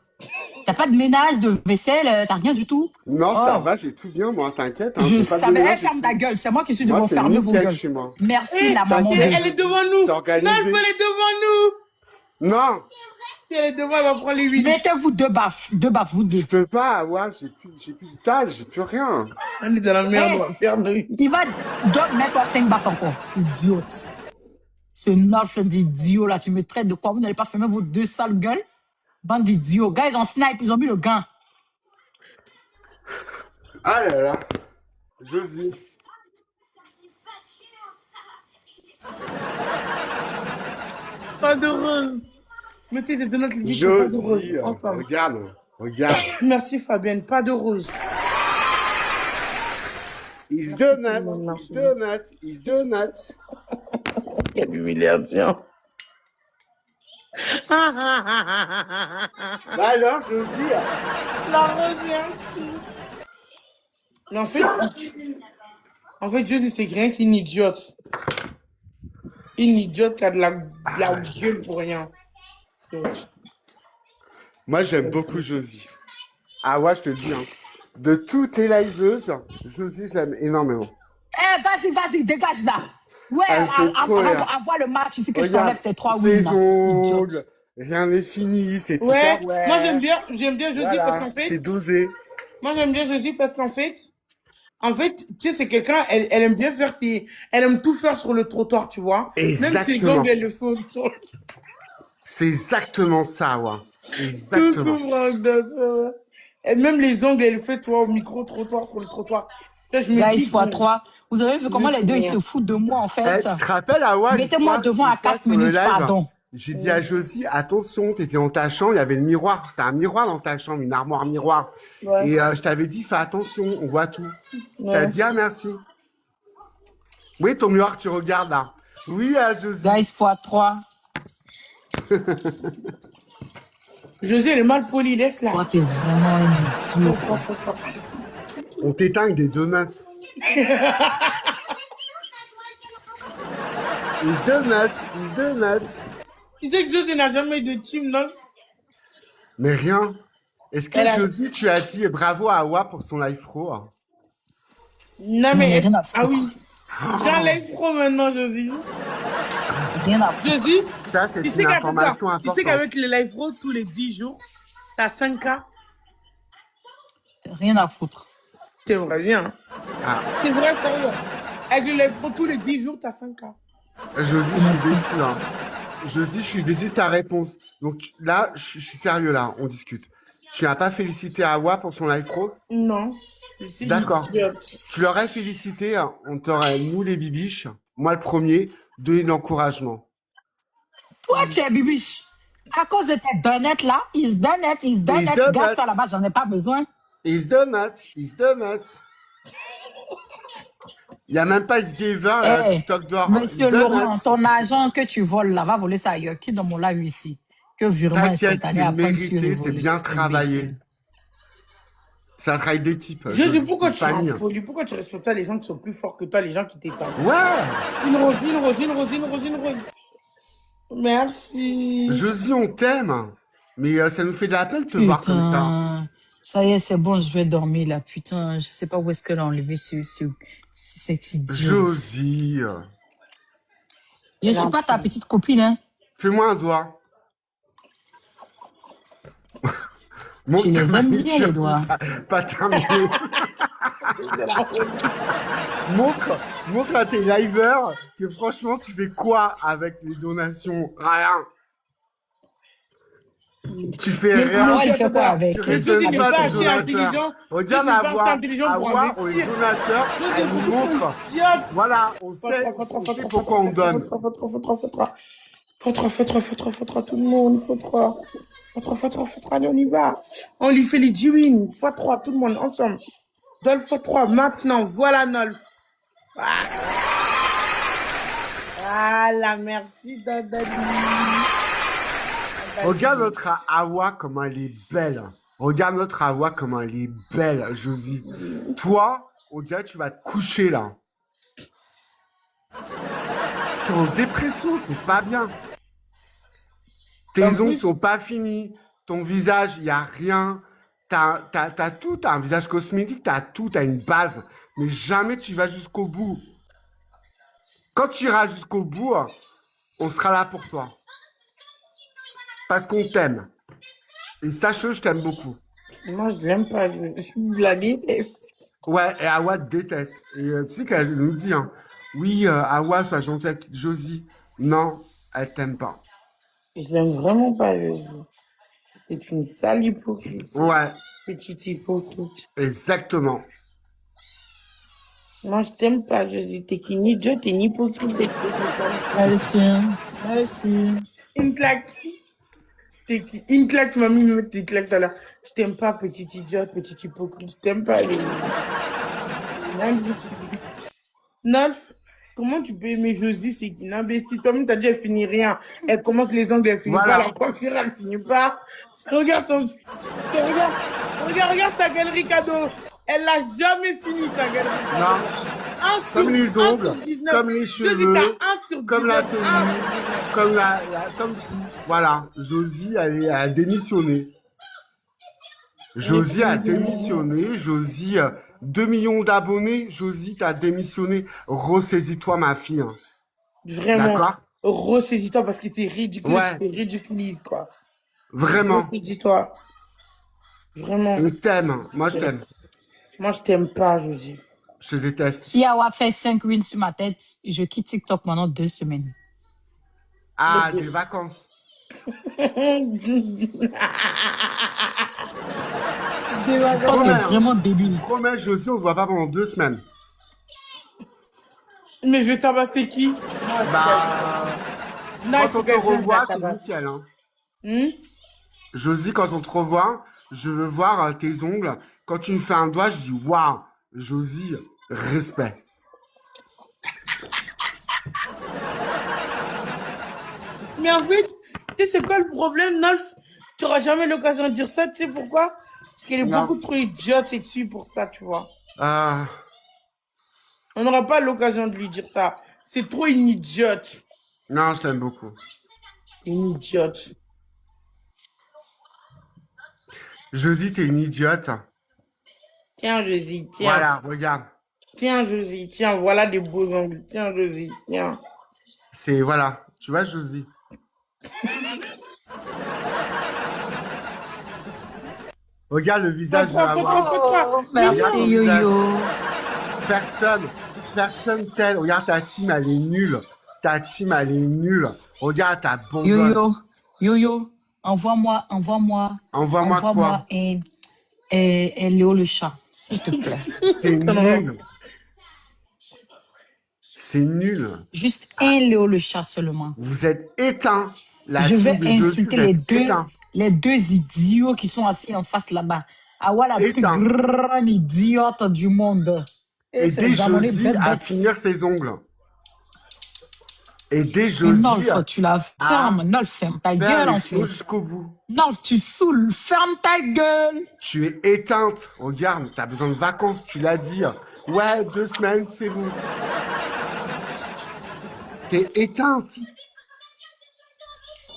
T'as pas de ménage, de vaisselle, t'as rien du tout. Non, ça Oh, va, j'ai tout bien, moi, t'inquiète, hein, je j'ai pas de savais. ménage et Ferme ta tout. gueule. C'est moi qui suis Moi, devant c'est fermer vos nickel gueules. chez moi. Merci la Eh, maman T'inquiète, de. elle est devant nous. c'est Non, elle organisé. est devant Non, nous. Si elle est devant, elle va prendre les 8. Mettez-vous deux baffes, vous deux. je peux pas, ouais, j'ai plus de taille, j'ai plus rien. Elle est dans la merde, Eh, on va perdre. il va donc mettre 5 baffes encore. Idiote. Ce nafle d'idiot là, tu me traites de quoi? Vous n'allez pas fermer vos deux sales gueules? Bande d'idiots. Gars, ils ont snipe, ils ont mis le gant. Ah là là, Josie. Pas de rose. Mettez des donuts, les dit pas de rose. Josie, Enfin. regarde, regarde. Merci Fabienne, pas de rose. He's Merci tout le donut, monde, he's merci. donut, he's donut. Quelle humiliation. Bah alors, Josie, La rose, merci. Mais en fait, je dis, c'est rien qu'une idiote. Une idiote qui a de la gueule pour rien. moi j'aime beaucoup Josie. Ah ouais, je te dis, hein. De toutes les liveuses, Josie, je l'aime énormément. Eh, vas-y, dégage là. Ouais, Elle fait trop rire. avoir le match ici que je Regarde, t'enlève tes 3 ses wins. ongles, Idiote. rien n'est fini, c'est Ouais, Tupperware. moi j'aime bien Josie parce Voilà, qu'en fait, c'est dosé. moi j'aime bien Josie parce qu'en fait, tu sais, c'est quelqu'un, elle aime bien faire elle aime tout faire sur le trottoir, tu vois. Même ses Exactement. ongles, elle le fait sur le C'est exactement ça, ouais. tout Exactement. couvre. Et même les ongles, elle le fait, tu vois, au micro-trottoir, sur le trottoir. Là, je me Guys, dis, bon, x3. Vous avez vu comment les deux, ils rien. se foutent de moi, en Eh, fait? tu te rappelles, Awa, Mettez-moi devant à 4 sur le minutes, live, pardon. j'ai dit à Josie, attention, t'étais dans ta chambre, il y avait le miroir. T'as un miroir dans ta chambre, une armoire miroir. Ouais, Et je t'avais dit, fais attention, on voit tout. T'as ouais. dit, ah merci. Oui, ton miroir, tu regardes là. Oui, Josie. Guys, x3. Josie, elle est mal polie, laisse-la. Toi, t'es vraiment un idiot. On t'éteint avec des donuts. Une donut, une donut. Tu sais que Josie n'a jamais eu de team, non? Mais rien. Est-ce que Elle a- Josie, tu as dit bravo à Awa pour son live pro? Non, Non, mais rien à ah foutre. oui. J'enlève pro maintenant, Josie. Rien à foutre. Josie, Ça, c'est tu sais une information tu sais importante. qu'avec les live pro, tous les 10 jours, t'as 5K. Rien à foutre. C'est vrai, bien. Ah, C'est vrai, sérieux. Avec les live pro, tous les 10 jours, t'as 5K. Josie, je suis déçu là. Josie, je suis déçu de ta réponse. Donc là, je suis sérieux là, on discute. Tu n'as pas félicité Awa pour son live pro? Non. Je suis D'accord. idiote. Tu l'aurais félicité, hein, on t'aurait, nous les bibiches, moi le premier, donné de l'encouragement. Toi, tu es bibiche. À cause de tes donuts là, ils He's donuts. donut. Garde ça là-bas, j'en ai pas besoin. He's donut, he's donut. Il n'y a même pas ce giver, Eh, TikTok d'or. Monsieur He's donut. Laurent, ton argent que tu voles là, va voler ça ailleurs. Qui dans mon live ici? que virement T'inquiète, instantané c'est après sur mérité, c'est bien Revolut, travaillé. imbécile. C'est un travail d'équipe. Jésus, pourquoi tu es famille. impoli? Pourquoi tu respectes pas les gens qui sont plus forts que toi, les gens qui t'épargnent? Ouais, Une rose, une rose, une rose, une rose, une rose. Merci. Josie, on t'aime. Mais ça nous fait de la peine de te voir comme ça. Putain, ça y est, c'est bon, je vais dormir là. Putain, je sais pas où est-ce qu'elle a enlevé sur cet idiot. Josie, Je suis pas ta petite copine, hein. fais-moi un doigt. Montre Tu ta les aimes bien, manucure, les doigts. pas terminé. montre à tes liveurs que franchement, tu fais quoi avec les donations? Rien. Tu fais Mais rien. Moi, il fait quoi avec Tu Mais raisonnes Josie n'est pas pas tes assez donateurs. intelligent. Regarde Josie n'est pas assez à intelligent pour voir les investir. donateurs, Josie est elle nous beaucoup montre. trop idiote. Voilà, on sait pourquoi on donne. Faut trois, tout le monde, faut trois. Faut trois, allez, on y va. On lui fait les G-Win, faut trois, tout le monde, ensemble. Dolph, faut trois, maintenant, voilà Nolf. Voilà, merci, Dodoli. Regarde notre Awa comme elle est belle. Regarde notre Awa comme elle est belle, Josie. Toi, on dirait que tu vas te coucher là. Tu es en dépression, c'est pas bien. Tes En ongles plus- sont pas finis. Ton visage, il n'y a rien. T'as tout, t'as un visage cosmétique, t'as tout, t'as une base. Mais jamais tu vas jusqu'au bout. Quand tu iras jusqu'au bout, on sera là pour toi. Parce qu'on t'aime. Et sache-le, je t'aime beaucoup. Moi, je l'aime pas, je la déteste. Ouais, et Awa te déteste. Et tu sais qu'elle nous dit, hein, oui, Awa, sois gentille avec Josie. Non, elle t'aime pas. Je l'aime vraiment pas, Josie. C'est une sale hypocrite. Ouais, Petite hypocrite. exactement. Moi, je t'aime pas, Josie. T'es qu'une idiote, t'es une hypocrite. Merci. Merci. Une claque. Une claque, tu m'as mis tes claques tout à l'heure. Je t'aime pas, petite idiote, petite hypocrite. Je t'aime pas, les... Nolf, comment tu peux aimer Josie? C'est une imbécile. Toi-même, t'as dit, elle finit rien. Elle commence les ongles, elle finit Voilà. pas. La coiffure, elle finit pas. Regarde son... Regarde sa galerie cadeau. Elle l'a jamais fini, sa galerie cadeau. Non, 1 sur- comme les 1 ongles, sur 19. comme les Josie, cheveux, t'as 1 sur 19. comme la 1 tenue, sur 19. comme tout. Voilà, Josie, elle a démissionné. Josie a démissionné. Josie, 2 millions d'abonnés. Josie, t'as démissionné. Ressaisis-toi, ma fille. hein. Vraiment. D'accord? Ressaisis-toi parce que t'es ridicule. Ouais. Tu te ridiculises, quoi. Vraiment. Ressaisis-toi. Vraiment. On t'aime. Moi, je t'aime. Moi, je t'aime pas, Josie. Je te déteste. Si Awa fait 5 wins sur ma tête, je quitte TikTok pendant 2 semaines. Ah, des vacances. TikTok est vraiment débile. Promets, Josie, on ne voit pas pendant 2 semaines. Mais je vais tabasser qui? Bah, Nice, quand on te quelqu'un revoit, qui t'es tabasse. nickel. Hein. Hmm? Josie, quand on te revoit, je veux voir tes ongles. Quand tu me fais un doigt, je dis waouh, Josie, respect. Mais en fait, tu sais, c'est quoi le problème, Nolf? Tu n'auras jamais l'occasion de dire ça, tu sais pourquoi? Parce qu'elle est Non. beaucoup trop idiote sexy pour ça, tu vois. Ah, On n'aura pas l'occasion de lui dire ça. C'est trop une idiote. non, je t'aime beaucoup. Une idiote. Josie, t'es une idiote. Tiens, Josie, tiens. Voilà, regarde. Tiens, Josie, tiens, voilà des beaux ongles. Tiens, Josie, tiens. C'est, voilà. Tu vois, Josie. Regarde le visage de Faut trois. Oh, merci Regarde ton Yo-Yo. Personne tel. Regarde ta team, elle est nulle. Ta team, elle est nulle. Regarde ta bonbonne. Yo-Yo, envoie-moi Envoie-moi quoi? un Léo le chat, s'il te plaît. C'est nul. C'est nul. Juste un Léo le chat seulement. Vous êtes éteints. La Je team vais de Josie, insulter vous êtes les éteints. deux idiots qui sont assis en face là-bas. Ah ouais, la plus Éteint. grande idiote du monde. Aider c'est Zamoné Josie bête à bête. finir ses ongles. Aider Mais Josie Nolf, tu la à fermes. Nolf, ferme ta faire gueule, les en choses fait. jusqu'au bout. Nolf, tu saoules. Ferme ta gueule. Tu es éteinte. Regarde, t'as besoin de vacances, tu l'as dit. Ouais, 2 semaines, c'est bon. T'es éteinte.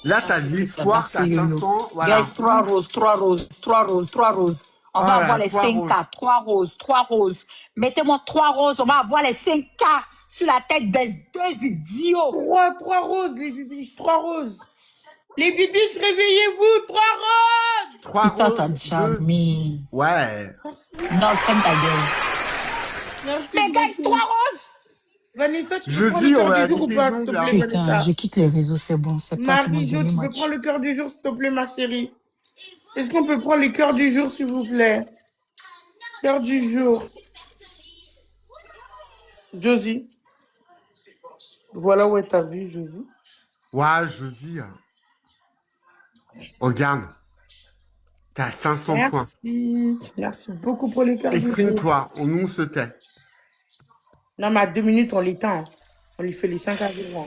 Là, Ah, t'as de c'était l'espoir, t'as tabassé, Lolo. 500, voilà. Guys, 3 roses, 3 roses, 3 roses, 3 roses. On va Voilà, avoir les 3 roses. 5K. 3 roses, 3 roses. Mettez-moi 3 roses. On va avoir les 5K sur la tête des 2 idiots. Trois roses, les bibiches, 3 roses. Les bibiches, réveillez-vous, 3 roses. 3 Putain, t'as roses, déjà 2. mis. Ouais. Merci. Non, ferme ta gueule. Merci Mais guys, beaucoup. 3 roses. Vanessa, tu peux Je prendre dis, le on cœur va du jour ou aller pas, tes s'il te ongles, hein. plaît, Putain, Vanessa? je quitte les réseaux, c'est bon. C'est mon Marie-Jo, dernier tu peux match. prendre le cœur du jour, s'il te plaît, ma chérie? Est-ce qu'on peut prendre le cœur du jour, s'il vous plaît? Cœur du jour. Josie. Voilà où est ta vie, Josie. Ouais, Josie. Regarde. T'as 500 points. Merci. Merci beaucoup pour le cœur du jour. Exprime-toi, on se tait. Non, mais à 2 minutes, on l'éteint. On lui fait les 5 à 0.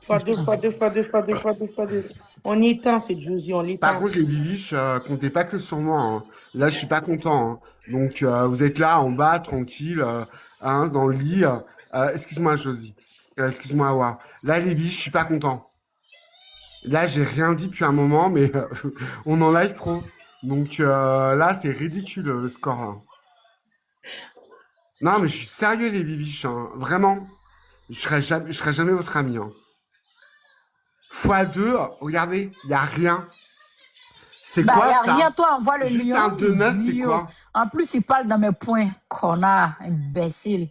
Fois 2, fois 2, fois 2, fois 2, fois 2, fois 2. On éteint, c'est Josie, on Par l'éteint. contre, les bibiches, comptez pas que sur moi, hein. Là, je suis pas content, hein. Donc, vous êtes là, en bas, tranquille, hein, dans le lit. Excuse-moi, Josie. Excuse-moi, Awa. Là, les bibiches, je suis pas content. Là, j'ai rien dit depuis un moment, mais on en live pro. Donc, là, c'est ridicule, le score, là. Non, mais je suis sérieux, les bibiches, hein. Vraiment. Je serai jamais votre ami, hein. x2, regardez, il n'y a rien. C'est Bah, quoi y a ça? rien, toi, envoie le Juste lion. un 2-9, c'est idiot. quoi? En plus, il parle dans mes points. Connard, imbécile.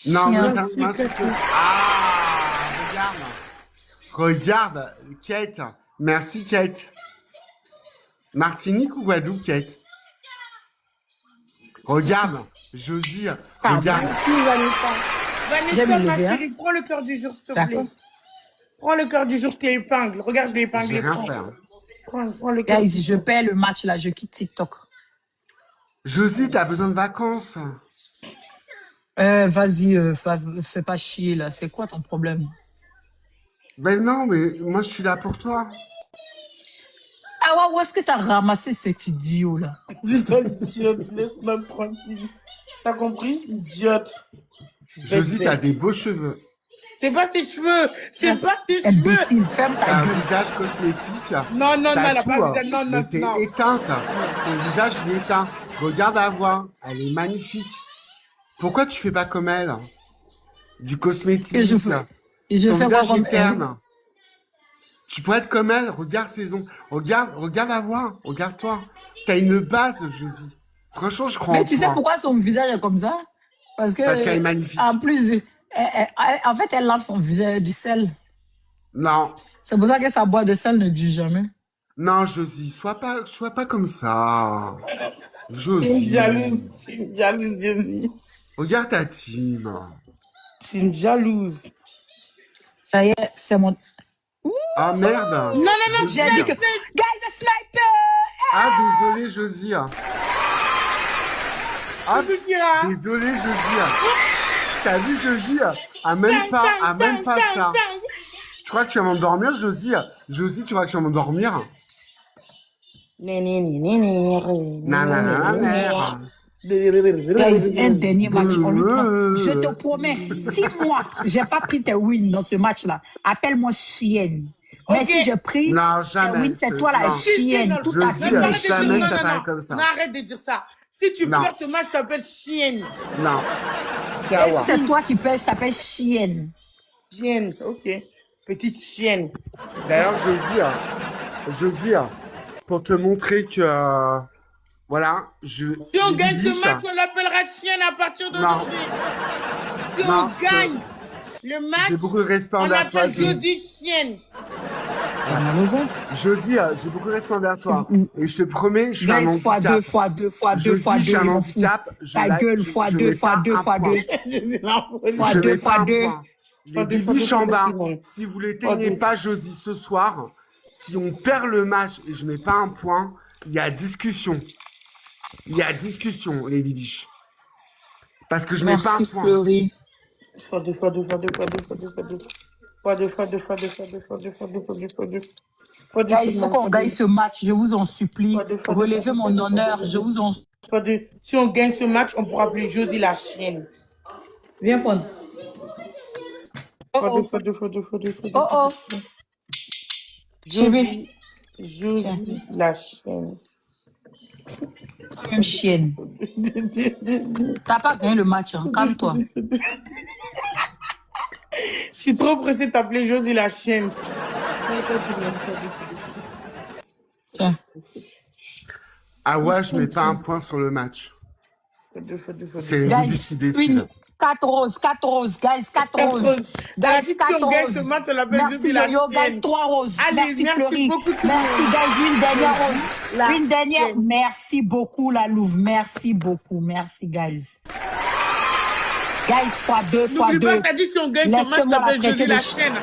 Non, mais Chien. Merci, m'insulte. Cathy. Ah, regarde, Kate. Merci, Kate. Martinique ou Guadeloupe, Kate? Regarde, Josie, Pardon. regarde. Merci, Vanessa. J'aime Vanessa, le ma lever, hein. chérie, prends le cœur du jour, s'il te D'accord. plaît. Prends le cœur du jour, je t'épingle. Regarde, je l'ai épinglé. J'ai rien Prends. fait. Hein. Prends le cœur. Guys, je perds le match là, je quitte TikTok. Josie, t'as besoin de vacances. Vas-y, fais pas chier là. C'est quoi ton problème? Ben non, mais moi, je suis là pour toi. Ah ouais, où est-ce que t'as ramassé cet idiot là? Dis-toi, l'idiote, laisse-moi tranquille. T'as compris? Idiote. Josie, t'as des beaux cheveux. C'est pas tes cheveux. C'est pas tes cheveux. Imbécile, ferme T'as ta un gueule. visage cosmétique. Non, non, non, T'as elle a tout, pas hein. visage. Non, Mais non, t'es non. éteinte. Ton visage, il est éteint. Regarde la voix. Elle est magnifique. Pourquoi tu fais pas comme elle? Du cosmétique. Et je fais Ton quoi visage comme est terne. Tu pourrais être comme elle. Regarde ses ongles. Regarde la voix. Regarde-toi. T'as une base, Josie. Franchement, je crois en Mais tu sais toi. pourquoi son visage est comme ça? Parce Parce qu'elle est que, magnifique. en plus, en fait, elle lave son visage du sel. Non. C'est pour ça que sa boîte de sel ne dure jamais. Non, Josie. Sois pas comme ça. C'est une Josie. jalouse. C'est une jalouse, Josie. Regarde ta team. C'est une jalouse. Ça y est, c'est mon... Ah, merde. Non, non, non, J'ai dit que... Guys, a sniper! Ah, désolé, Josie. Ah, Qu'est-ce qu'il y a? désolé, Josie. T'as vu, Josie? Ah, même pas ça. Tu crois que tu vas m'endormir, Josie? Josie, tu crois que tu vas m'endormir? Nanana, Guys, un dernier match, on lui prend. merde. Je te promets, si moi, j'ai pas pris tes wins dans ce match-là, appelle-moi chienne. Mais Ok. si j'ai pris Non, tes jamais. wins, c'est toi la Non. chienne. Tout à Je fait dis, les jamais chiens. ça paraît comme ça. Non, arrête de dire ça. Si tu Non. perds ce match, je t'appelle chienne. Non. C'est Et à voir. c'est toi qui pèse, je t'appelle chienne. Chienne, ok. Petite chienne. D'ailleurs, Josie, pour te montrer que, voilà, Si on gagne ce match, on l'appellera chienne à partir d'aujourd'hui. Si Non, on gagne le j'ai match, beaucoup de respect on envers toi, appelle Josie. Josie chienne. T'as mal au ventre. Josie, j'ai beaucoup de respect envers toi. Et je te promets, je fais un Guys, fois handicap. deux, fois deux, fois deux, Josie, fois je deux, suis un il m'en fout. handicap. Ta gueule, fois deux, fois deux, fois deux. Fois Je deux, mets fois pas un deux. point. Les Fois deux, fois bibiches deux, en fois bas, deux. si vous l'éteignez Fois deux. pas, Josie, ce soir, si on perd le match et je mets pas un point, il y a discussion. Il y a discussion, les bibiches. Parce que je mets pas un Merci, point. Fleury. Fois deux, fois deux, fois deux, fois deux, fois deux, fois deux. Fois deux, fois deux, fois deux, fois deux, fois deux, fois deux, fois deux, fois deux. Fois deux, tout Guys, le il faut monde. qu'on Fois gagne deux, ce match, je vous en supplie. fois deux, fois deux, fois Relevez deux, mon fois deux, fois deux, honneur, fois je deux. vous en... Fois deux. Si on gagne ce match, on pourra appeler Josie la chienne. Viens prendre. Oh Fois deux, oh, fois deux, fois deux, fois deux, fois deux, oh fois oh, deux. chérie, tiens, Josie la chienne. toi-même chienne. T'as pas gagné le match, hein. Calme-toi. Je suis trop pressée de t'appeler Josie la chienne. Tiens. Ah ouais, je mets pas un point sur le match. Fois deux, fois deux, fois deux. C'est Ruby Guys, qui décide. 4 roses, guys, 4 roses. Elle a dit Guys, que si 4 on gagne ce roses. match, on l'appelle Merci Josie la Yo-Yo, guys, chienne. 3 roses. Allez, Merci merci Fleury. beaucoup, tout le Merci monde. guys, une dernière rose. La Une dernière. chienne. Merci beaucoup la Louve. Merci beaucoup. Merci guys. Guys, x2, N'oublie pas, x2. t'as dit si on gagne ce match, Laissez-moi la t'appelles traiter Josie de la chienne.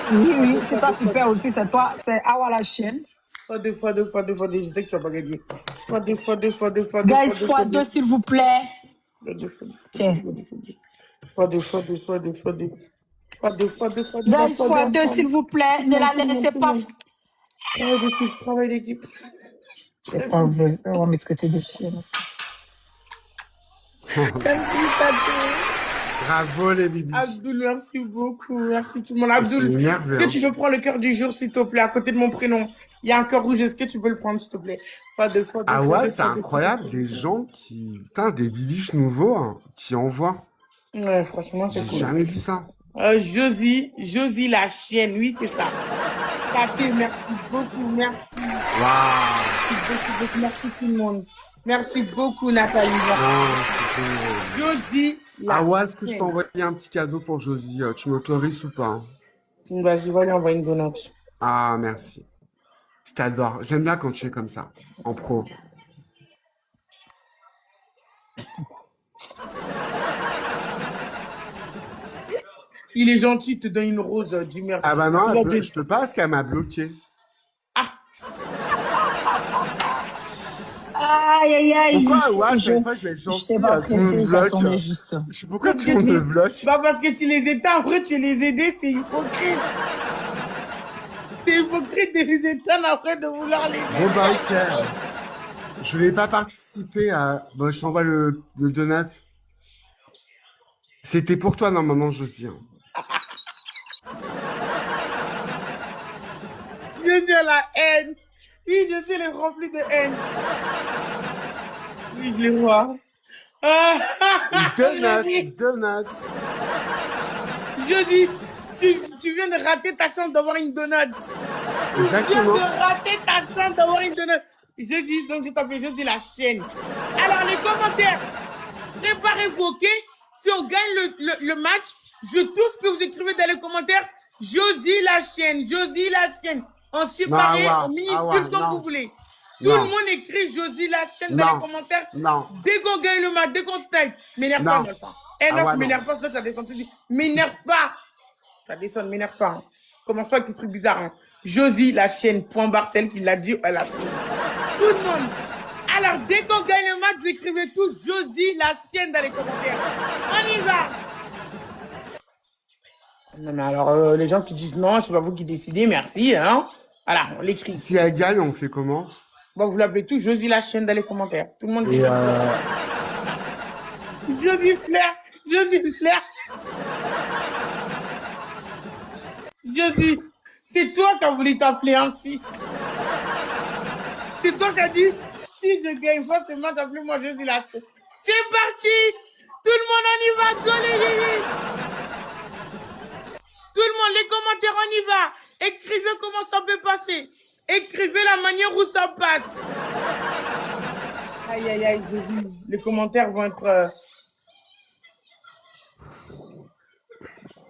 chienne. Oui, c'est toi qui perds aussi, c'est toi, c'est Awa la chienne. Fois deux, fois deux, fois deux, fois deux. Je sais que tu vas pas gagner. Fois deux, fois deux, fois deux, fois deux, Guys, fois deux, x2 s'il vous plaît. fois deux, fois deux, Tiens. fois deux, fois deux, fois deux, fois deux. Fois deux, fois deux, fois deux. Guys, x2 s'il vous plaît. Ne la laissez pas. Travail d'équipe, travail d'équipe. C'est pas vrai. On va me traiter de chienne. Bravo les bibis. Abdoul, merci beaucoup. Merci tout le monde. C'est Abdoul, énervé, est-ce que hein. tu veux prendre le cœur du jour, s'il te plaît, à côté de mon prénom? Il y a un cœur rouge. Est-ce que tu peux le prendre, s'il te plaît? Fois deux, fois deux, Ah fois ouais, deux, c'est fois deux, incroyable, fois deux. des gens qui... Putain, des bibiches nouveaux hein, qui envoient. Ouais, franchement, c'est J'ai cool. jamais vu ça. Josie la chienne, oui, c'est ça. Katé, merci beaucoup, merci. Waouh. Merci tout le monde. Merci beaucoup, Nathalie. Non, c'est génial. Josie la Ah ouais, est-ce que je chienne. peux envoyer un petit cadeau pour Josie? Tu m'autorises ou pas? Vas-y, va lui envoyer une donut. Ah, merci. Je t'adore. J'aime bien quand tu es comme ça, en pro. Il est gentil, il te donne une rose, dis merci. Ah bah non, Regarde, je peux pas parce qu'elle m'a bloqué. Aïe, aïe, aïe. Pourquoi ouais, à Je chaque fois je vais être gentil, t'ai pas tout le monde pressé, me bloque. j'attendais juste. Je sais pourquoi tout le monde me bloque. Bah parce que tu les éteins, après tu les aidais, c'est hypocrite. C'est hypocrite de les éteindre après de vouloir les Bon aider. bah ok. Je voulais pas participer à... Bon, je t'envoie le donut. C'était pour toi normalement, Josie. Hein. Je suis à la haine. Oui, je suis le rempli de haine. Oui, je les vois. Donut. Josie, tu viens de rater ta chance d'avoir une donut. Tu viens Exactement. de rater ta chance d'avoir une donut. Josie, donc je t'appelle Josie la chienne. Alors, les commentaires, préparez-vous, ok? Si on gagne le match, tout ce que vous écrivez dans les commentaires, Josie la chienne, Josie la chienne. En séparé, en minuscule, comme vous voulez. Tout le monde écrit Josie la chienne dans les commentaires. Non. Dès qu'on gagne le match, dès qu'on snipe, m'énerve pas, m'énerve pas. Non, m'énerve pas, ça descend tout de suite. M'énerve pas. Ça descend, m'énerve pas. Hein. Commence pas avec des trucs bizarres. Hein. Josie la chienne, point barre, celle qui l'a dit, elle a fait. Tout le monde. Alors, dès qu'on gagne le match, vous écrivez tous Josie la chienne dans les commentaires. On y va. Non, mais alors, les gens qui disent non, c'est pas vous qui décidez, merci. Hein. Voilà, on l'écrit. Si elle gagne, on fait comment? Bon, vous l'appelez tous Josie la chienne dans les commentaires. Tout le monde dit. Et Josie Flair. Josie Flair. Josie, c'est toi qui as voulu t'appeler ainsi. C'est toi qui as dit, si je gagne forcément, appelez-moi Josie la chienne. C'est parti. Tout le monde, on y va. Go, les Josie. Tout le monde, les commentaires, on y va. Écrivez comment ça peut passer. Écrivez la manière où ça passe. Aïe, aïe, aïe, j'ai vu. Les commentaires vont être...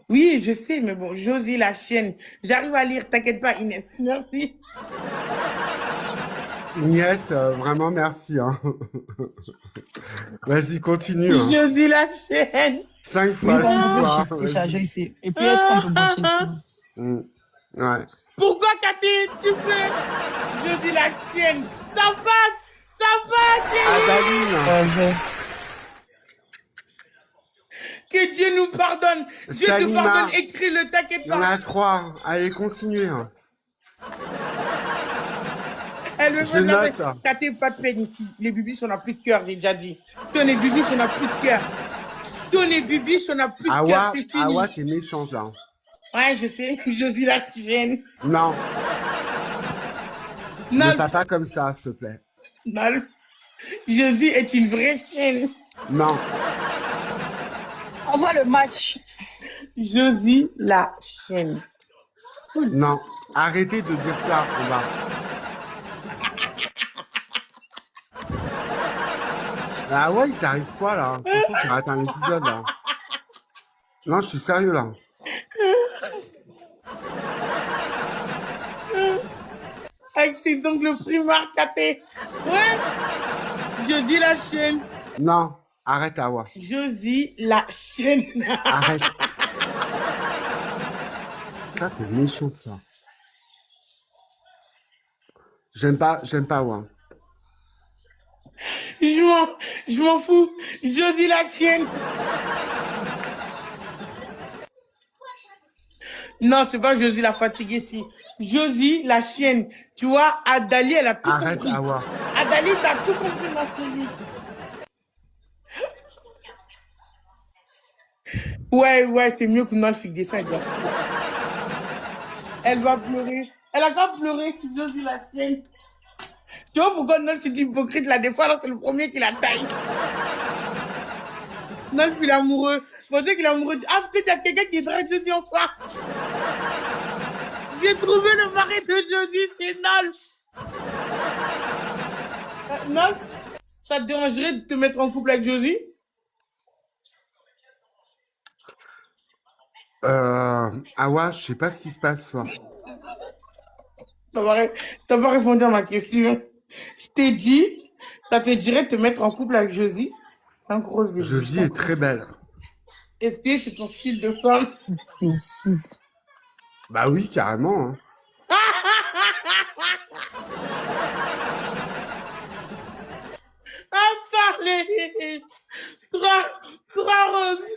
Oui, je sais, mais bon, Josie la chienne. J'arrive à lire, t'inquiète pas, Inès. Merci. Inès, vraiment merci. Hein. Vas-y, continue. Hein. Josie la chienne. 5 fois, 6 fois. Télécharger ici. Et puis, est-ce qu'on peut brancher ici? Ouais. Pourquoi, Cathy, tu fais Josie la chienne? Ça passe, Ah, chérie. Daline. Que Dieu nous pardonne. Dieu te Salima, pardonne. Écris-le, t'inquiète il y en pas. a 3. Allez, continuez. Elle me Je fait de la note. peine. T'as pas de peine ici. Les bubis, on n'a plus de cœur, j'ai déjà dit. Ton les bubis, on n'a plus de cœur. Ton les bubis, on n'a plus de cœur, Awa, c'est fini. Awa, t'es méchante là. Ouais, je sais. Josie la chienne. Non, ne Non, pas comme ça, s'il te plaît. non. Josie est une vraie chienne. Non, On voit le match. Josie la chienne. non. Arrêtez de dire ça, on va. Ah ouais, il t'arrive quoi là? Franchement, tu rates un épisode là. Non, je suis sérieux là. Avec ses ongles primaires capés. Ouais. Josie la chienne. Non, arrête Awa. Josie la chienne. Arrête. Ça, t'es méchant ça. J'aime pas Awa. Je m'en fous. Josie la chienne. Non, c'est pas Josie la fatiguée, si. Josie la chienne. Tu vois, Adali, elle a tout Arrête compris. Awa. Adali, t'as tout compris, ma chérie. Ouais, c'est mieux que Nolf, il descend, elle doit se pleurer. Elle va pleurer. Elle a pas pleuré, Josie la chienne. Tu vois pourquoi Nolf est hypocrite là, des fois, alors que c'est le premier qui la taille. Nolf, il est amoureux. Vous pensez qu'il est amoureux. Ah, peut-être il y a quelqu'un qui drague Josie enfin. J'ai trouvé le mari de Josie, c'est Nolf. Nolf, ça te dérangerait de te mettre en couple avec Josie? Awa, je sais pas ce qui se passe ce soir. T'as pas répondu à ma question. Je t'ai dit, ça te dirait de te mettre en couple avec Josie? C'est un gros début. Josie est très belle. Est-ce que c'est ton style de femme? Imbécile. Bah oui, carrément. Hein. Ah, ça, les... Trois roses.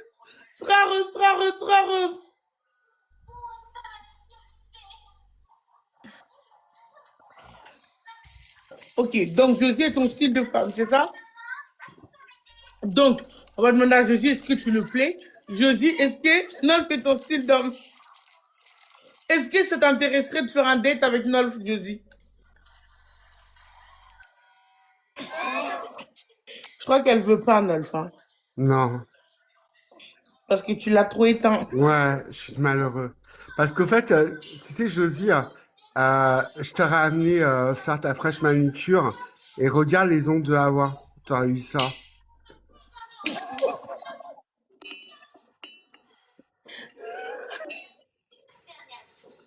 Trois roses. Ok, donc Josie est ton style de femme, c'est ça? Donc, on va demander à Josie, est-ce que tu le plais? Josie, est-ce que Nolf est ton style d'homme? Est-ce que ça t'intéresserait de faire un date avec Nolf, Josie? Je crois qu'elle veut pas, Nolf, hein, Non. parce que tu l'as trop éteint. Ouais, je suis malheureux. Parce qu'au fait, tu sais, Josie, je t'aurais amené faire ta fraîche manicure et regarde les ongles de Hawa. Tu aurais eu ça.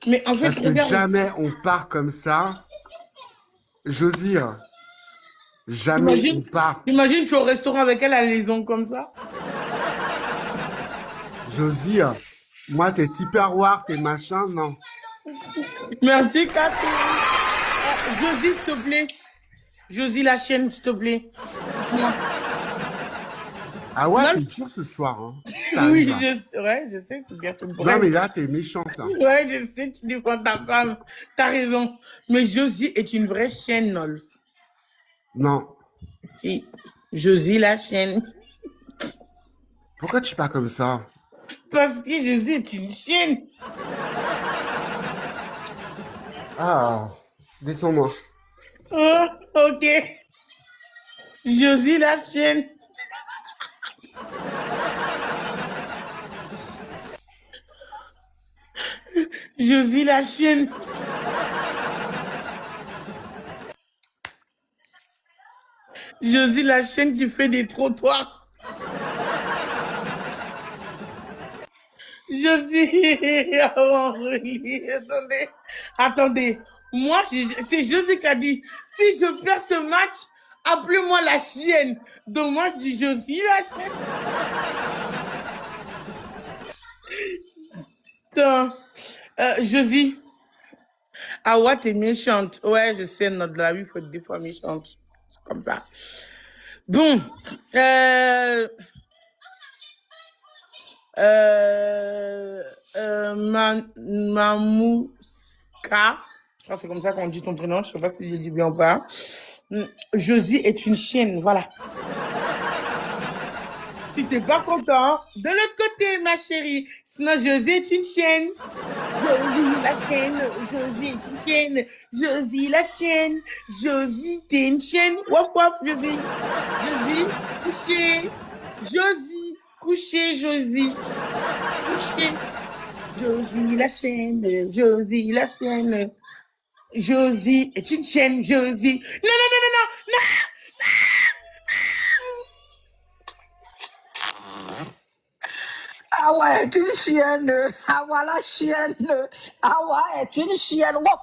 Mais en fait, Parce que regarde. jamais on part comme ça. Josie, jamais on part. Imagine, tu es au restaurant avec elle, elle a les ongles comme ça. Josie, moi, t'es Tupperware, t'es machin, non. Merci, Cathy. Josie, s'il te plaît. Josie, la chienne, s'il te plaît. Ah ouais, Non, t'es dur ce soir. Hein. Oui, T'arrives, hein. je sais, c'est bien. Non, mais là, t'es méchante. Là. Ouais, je sais, tu défends ta femme. T'as raison. Mais Josie est une vraie chienne, Nolf. Non. Si. Josie, la chienne. Pourquoi tu parles comme ça? Parce que Josie est une chienne. Ah, descends-moi. Oh, ok. Josie, la chienne. Josie, la chienne. Josie, la chienne qui fait des trottoirs. Josie, oh, oui, attendez. Moi, c'est Josie qui a dit, si je perds ce match, appelez-moi la chienne. Donc moi, je dis Josie, la chienne. Putain. Josie. Ah ouais, t'es méchante. Ouais, je sais, dans la vie, il faut être des fois méchante. C'est comme ça. Bon. Mamouska. Je crois que c'est comme ça qu'on dit ton prénom. Je sais pas si je dis bien ou pas. Josie est une chienne. Voilà. Si t'es pas content, de l'autre côté, ma chérie. Sinon, Josie est une chienne. Josie, la chienne. Josie est une chienne. Josie, la chienne. Josie, t'es une chienne. Wop, wop, Josie. Josie, couché. Josie, couché, Josie. Couché. Josie, la chienne. Josie, la chienne. Josie est une chienne. Josie. Non, non, non, non, non, non. Awa est une chienne. Awa la chienne. Awa est une chienne. Wouf.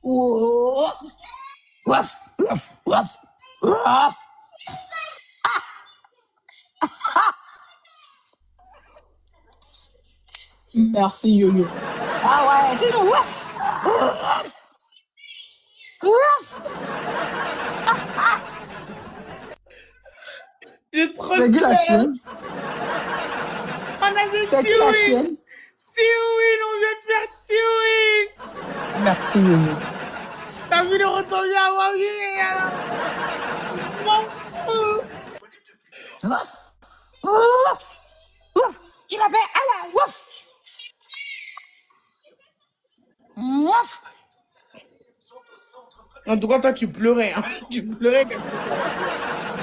Wouf. Wouf. Wouf. Wouf. Wouf. Merci, Yo-Yo. Awa est une wouf. Wouf. Wouf. J'ai trop C'est de qui la peur. chienne? On avait C'est qui la chienne? Tiwin, on vient de faire Tiwin. Merci, Yo-Yo. T'as vu le retomber à Wari, alors? Wouf. Wouf. Wouf. Tu m'appelles Awa. Wouf. Wouf. En tout cas, toi, tu pleurais. Hein. Tu pleurais quand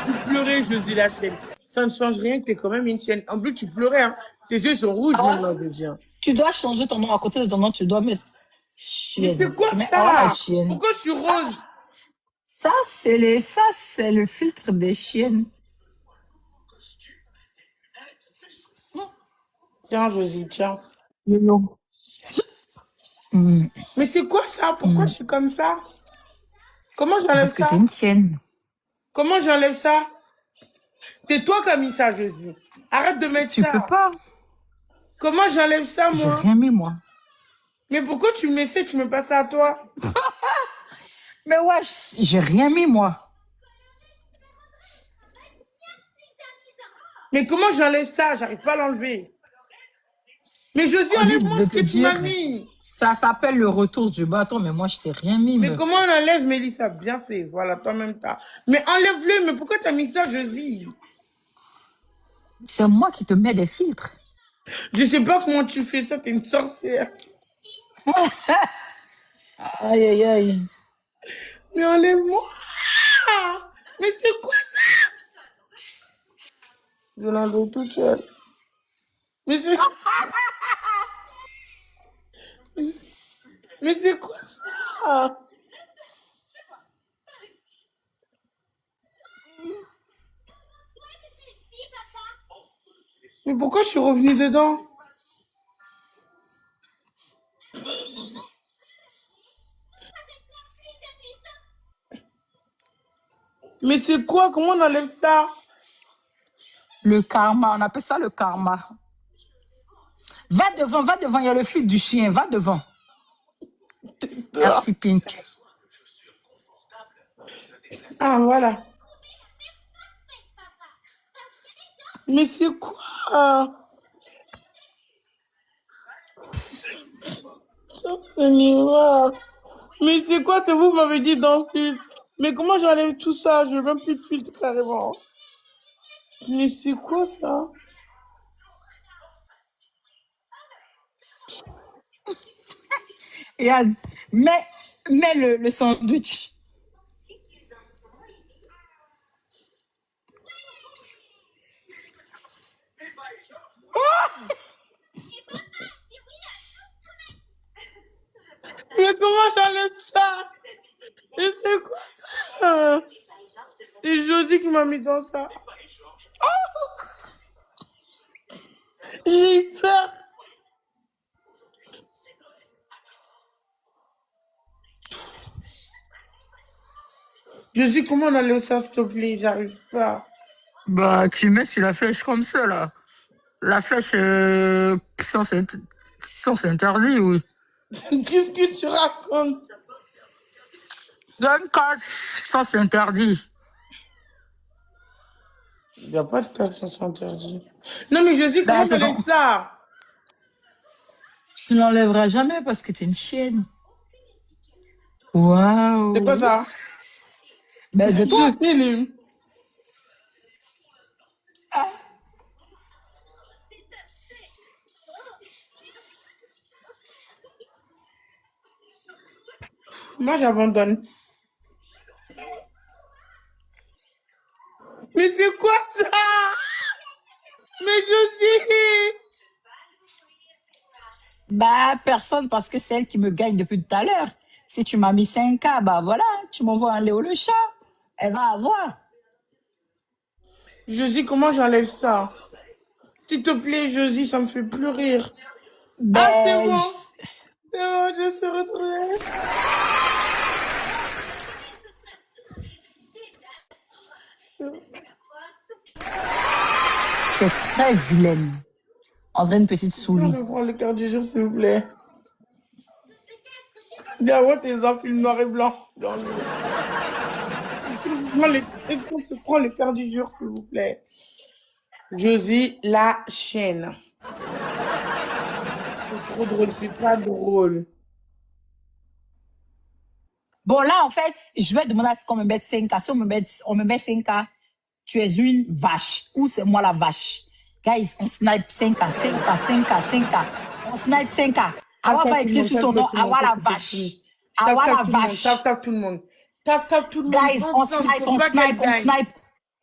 tu pleurais, Josie la chienne. Ça ne change rien que t'es quand même une chienne. En plus, tu pleurais. Hein. Tes yeux sont rouges Ah. maintenant, déjà. Tu dois changer ton nom. À côté de ton nom, tu dois mettre Mais chienne. c'est quoi Tu mets Awa la ça? chienne. Pourquoi je suis rose? Ça, c'est le filtre des chiennes. Tiens, Josie, tiens. Yo-yo. Mm. Mais c'est quoi ça? Pourquoi je suis comme ça? Comment C'est j'enlève parce que ça? t'es une chienne. Comment j'enlève ça? C'est toi qui as mis ça, Josie. Arrête de mettre Tu ça. peux pas. Comment j'enlève ça, J'ai moi? rien mis, moi. Mais pourquoi tu me mets ça, tu me passes ça à toi? Mais ouais, j'ai rien mis, moi. Mais comment j'enlève ça? J'arrive pas à l'enlever. Mais Josie, On dit enlève-moi de ce te que tu m'as dire, mis. ça s'appelle le retour du bâton, mais moi, je t'ai rien mis, Mais meuf. comment on enlève, Mélissa? Bien fait. Voilà, toi-même, t'as. Mais enlève-le. Mais pourquoi t'as mis ça, Josie? C'est moi qui te mets des filtres. Je sais pas comment tu fais ça. T'es une sorcière. Aïe, aïe, aïe. Mais enlève-moi. Mais c'est quoi ça? Je l'enlève toute seule. Mais c'est... Mais c'est quoi ça? Mais pourquoi je suis revenue dedans? Mais c'est quoi? Comment on enlève ça? Le karma, on appelle ça le karma. Va devant, il y a le fil du chien, va devant. Merci, Pink. Ah, voilà. Mais c'est quoi? Seigneur. Mais c'est quoi? C'est vous qui m'avez dit dans le filtre. Mais comment j'enlève tout ça? Je veux même plus de filtre carrément. Mais c'est quoi ça? Et mets le sandwich. Mais comment j'enlève ça? Mais c'est quoi ça? C'est Josie qui m'a mis dans ça. J'ai eu peur. Josie, comment on enlève ça, s'il te plaît? J'arrive pas. Bah, tu mets sur la flèche comme ça, là. La flèche, sens interdit, oui. Qu'est-ce que tu racontes? Donne case, sens interdit. Il n'y a pas de cas de sens interdit. Non, mais Josie, Bah, comment c'est t'enlèves bon. ça? Tu ne l'enlèveras jamais parce que t'es une chienne. C'est quoi Waouh. ça? Ben, c'est toi. Josie, lui. Moi, j'abandonne. Mais c'est quoi ça? Mais Josie! Bah, personne parce que c'est elle qui me gagne depuis tout à l'heure. Si tu m'as mis 5K, bah voilà, tu m'envoies un Léo le chat. Elle va avoir. Josie, comment j'enlève ça? S'il te plaît, Josie, ça me fait plus rire. Ah, c'est Ben, bon. C'est bon, je suis retrouvée. tu es très vilaine. On dirait une petite Je souris. vais prendre le cœur du jour, s'il vous plaît. Dis-moi tes films noir et blanc. Dans le... Est-ce qu'on peut prendre le cœur du jour, s'il vous plaît? Josie, la chaîne. C'est trop drôle, c'est pas drôle. Bon, là, en fait, je vais demander à ce qu'on me mette 5K. Si on me met 5K, tu es une vache. Ou c'est moi la vache. Guys, on snipe 5K, 5K, 5K, 5K. On snipe 5K. Awa va écrire sur son nom, Awa la vache. Awa la vache. Tap tout le monde. Tap tout le monde. Guys, on Ensemble, snipe, faut on pas qu'elle snipe, on gagne. snipe.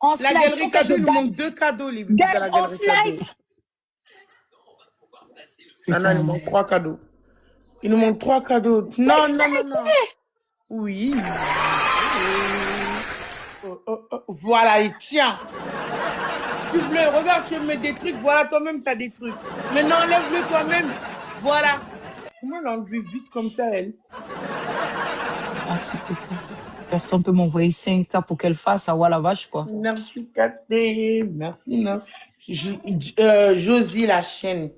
On La snipe, galerie faut que cadeau, je il nous manque gagne. 2 cadeaux, les dans la Guys, on galerie cadeau. snipe. Ah non, il nous Putain. manque 3 cadeaux. Il nous manque 3 cadeaux. Non, non, non, non. Oui. Voilà, et tiens. Tu pleures, regarde, tu me mets des trucs. Voilà, toi-même, t'as des trucs. Maintenant, enlève-le toi-même. Voilà. Comment l'enlever vite comme ça, elle? Ah, s'il te plaît. Personne peut m'envoyer 5K pour qu'elle fasse Awa la vache, quoi. Merci, Katé. Merci, non. Josie, la chaîne.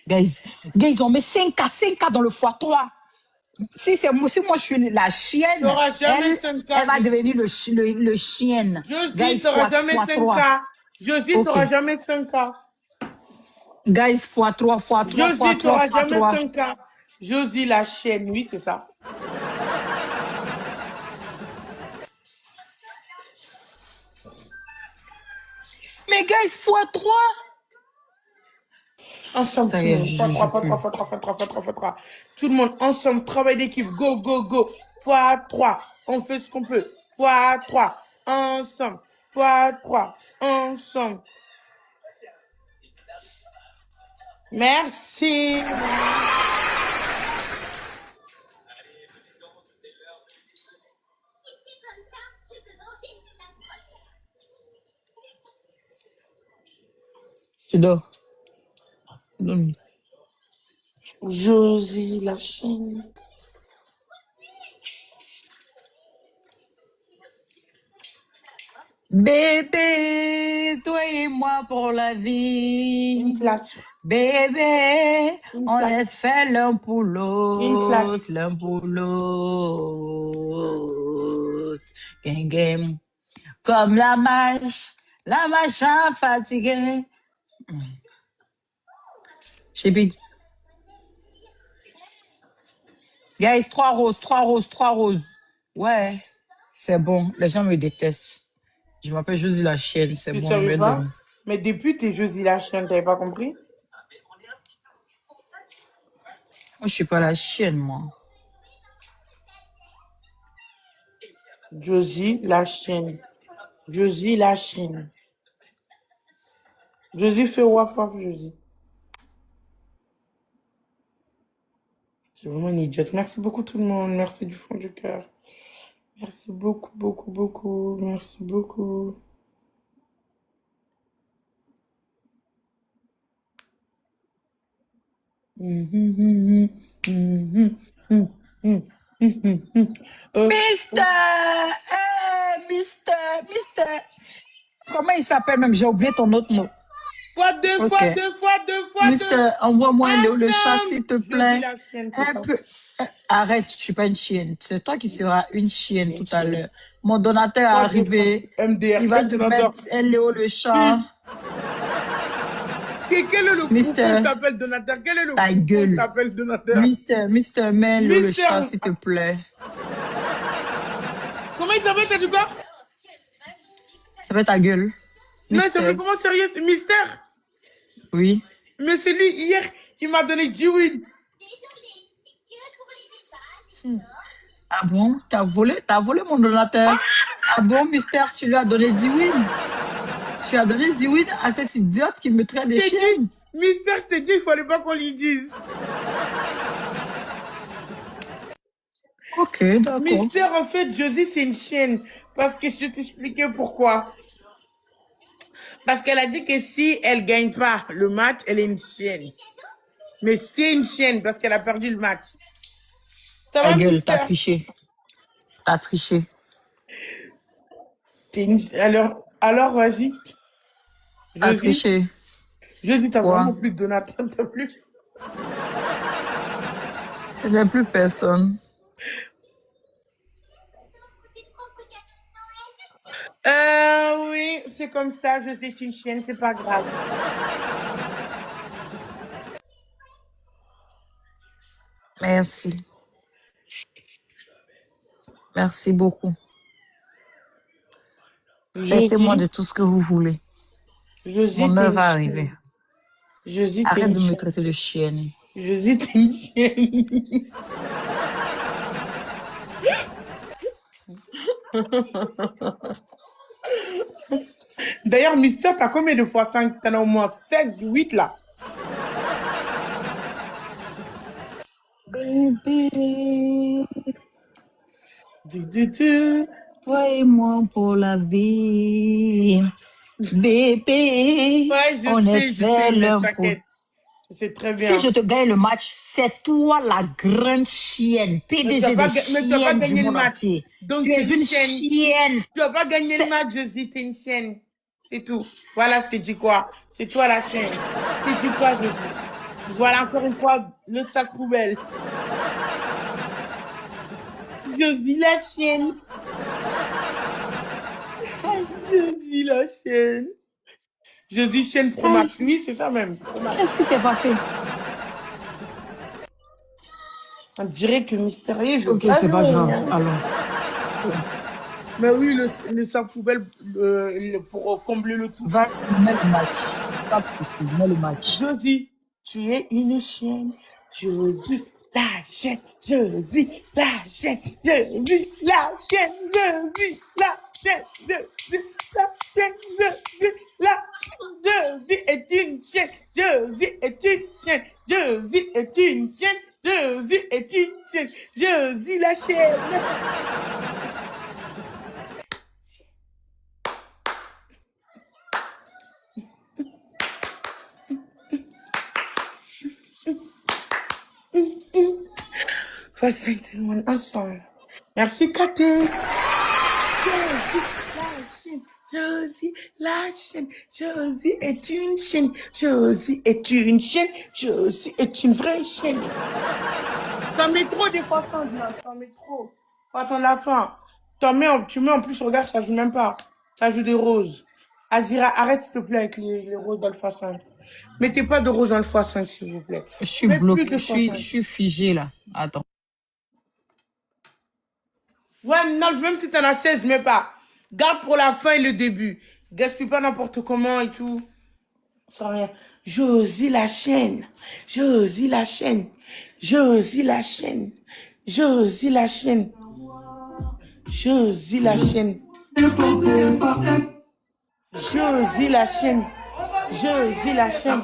Guys, on met 5K dans le x3. Si moi je suis la chienne, T'auras jamais elle 5K. va devenir le chien. Josie, Guys, t'auras jamais fois 5K. Josie, Ok. t'auras jamais 5K. Guys, x3. Josie, t'auras jamais 5K. Josie, la chaîne. Oui, c'est ça. Mais guys, x3. Ensemble, Ça tout y le est, monde. je Fois 3. Tout le monde, ensemble, travail d'équipe. Go, go, go. Fois 3. On fait ce qu'on peut. Fois 3. Ensemble. Fois 3. Ensemble. Merci. Tu dors. Josie, la chaîne. Bébé, toi et moi pour la vie. Une claque. Bébé, Une on claque. est fait l'un pour Une claque. l'autre. Gang, gang. Comme la mâche fatiguée. Chébi. Guys, 3 roses. Ouais, c'est bon. Les gens me détestent. Je m'appelle Josie la chienne, c'est Tu bon. savais mais pas? de- Mais depuis, t'es Josie la chaîne, t'avais pas compris? Moi, je suis pas la chienne, moi. Josie, la chaîne. Josie, la chaîne. Josie fait waf waf, Josie. C'est vraiment une idiote. Merci beaucoup tout le monde. Merci du fond du cœur. Merci beaucoup, beaucoup, beaucoup. Merci beaucoup. Mister. Comment il s'appelle même? J'ai oublié ton autre nom. Fois deux Ok. fois Mister, deux. envoie-moi le chat, Ensemble. s'il te Josie plaît. la chaîne, c'est Un ça. peu. Arrête, je suis pas une chienne. C'est toi qui seras une chienne Une tout à chienne. l'heure. Mon donateur est Moi, je arrivé. MDR. Il va Quel te donateur? mettre Léo le chat. Quel est le Mister, pourquoi il t'appelle donateur? Quel est le ta pourquoi il gueule. t'appelle donateur? Mister, mets Léo le Mister, chat, s'il te plaît. comment il s'appelle, t'as dit quoi? Ça fait ta gueule. Non, il s'appelle Mister, comment, sérieux? Mystère? oui. Mais c'est lui, hier, il m'a donné G-Win. Ah bon? T'as volé mon donateur. Ah bon, Mister, tu lui as donné 10 wins. Tu as donné 10 wins à cette idiote qui me traite des T'es chiennes. dit, Mystère, je t'ai dit, il fallait pas qu'on lui dise. Ok, d'accord. Mystère, en fait, Josie, c'est une chienne. Parce que je vais t'expliquer pourquoi. Parce qu'elle a dit que si elle gagne pas le match, elle est une chienne. Mais c'est une chienne parce qu'elle a perdu le match. Ça Ta va, gueule, t'as Mystère? triché. T'as triché. Alors, vas-y. T'as Josie, triché. Josie, t'as Quoi? vraiment plus de donateur, t'as plus. Il n'y a plus personne. Oui, c'est comme ça, Josie est une chienne, c'est pas grave. Merci. Merci beaucoup. Traitez-moi de Josie, tout ce que vous voulez. Josie, Mon t'es heure une va chienne. arriver. Josie, t'es Arrête une de me chienne. traiter de chienne. Josie, t'es une chienne. D'ailleurs, Mister, t'as combien de fois 5? T'en as au moins 7, 8 là. Bébé, Du. toi et moi pour la vie. Bébé, Ouais, on est je sais, fait mais l'un pour... t'inquiète. Je sais très Si bien. je te gagne le match, c'est toi la grande chienne, Mais tu PDG des mais tu n'as pas chiennes du gagné le monde match. entier. Donc Tu tu es es une une chienne. chienne. Tu n'as pas gagné le C'est- match, Josie, t'es une chienne. C'est tout. Voilà, je te dis quoi. C'est toi la chienne. Je te dis quoi, Josie. Voilà encore une fois le sac poubelle. Josie la chienne. Josie la chienne. Josie chienne Pro Max. Oui, c'est ça même. Pro Max. Qu'est-ce qui s'est passé? On dirait que mystérieux, je Ok, pas c'est pas jouer, grave. hein. Allons. Mais oui, le sac poubelle pour combler le tout. Vas-y, mets le match. Pas de souci, mets le match. Josie, tu es une chienne. Josie, la chienne. Josie, la chienne. Josie, la chienne. Josie, la chienne. Josie, la chienne. Josie, la chienne. Josie est une chienne. Josie est une chienne. Josie est une chienne. Josie est une chienne. Josie la chienne. Voici tout le monde ensemble. Merci, Katé. Josie, la chienne. Josie est une chienne. Josie est une chienne. Josie est une vraie chienne. T'en mets trop des fois, t'en mets trop. Faut attendre la fin. Tu mets en plus, regarde, ça joue même pas. Ça joue des roses. Azira, arrête s'il te plaît avec les roses d'Alpha 5. Mettez pas de roses Alpha 5, s'il vous plaît. Je suis Mets plus bloqué, de je suis Alpha 5. figé là. Attends. Ouais, non, même si t'en as 16, mets pas. Garde pour la fin et le début. Gaspille pas n'importe comment et tout. Sans rien. Josie la chienne. Josie la chienne. Josie la chienne. Josie la chienne. Josie la chienne. Josie la chienne. Josie la chienne.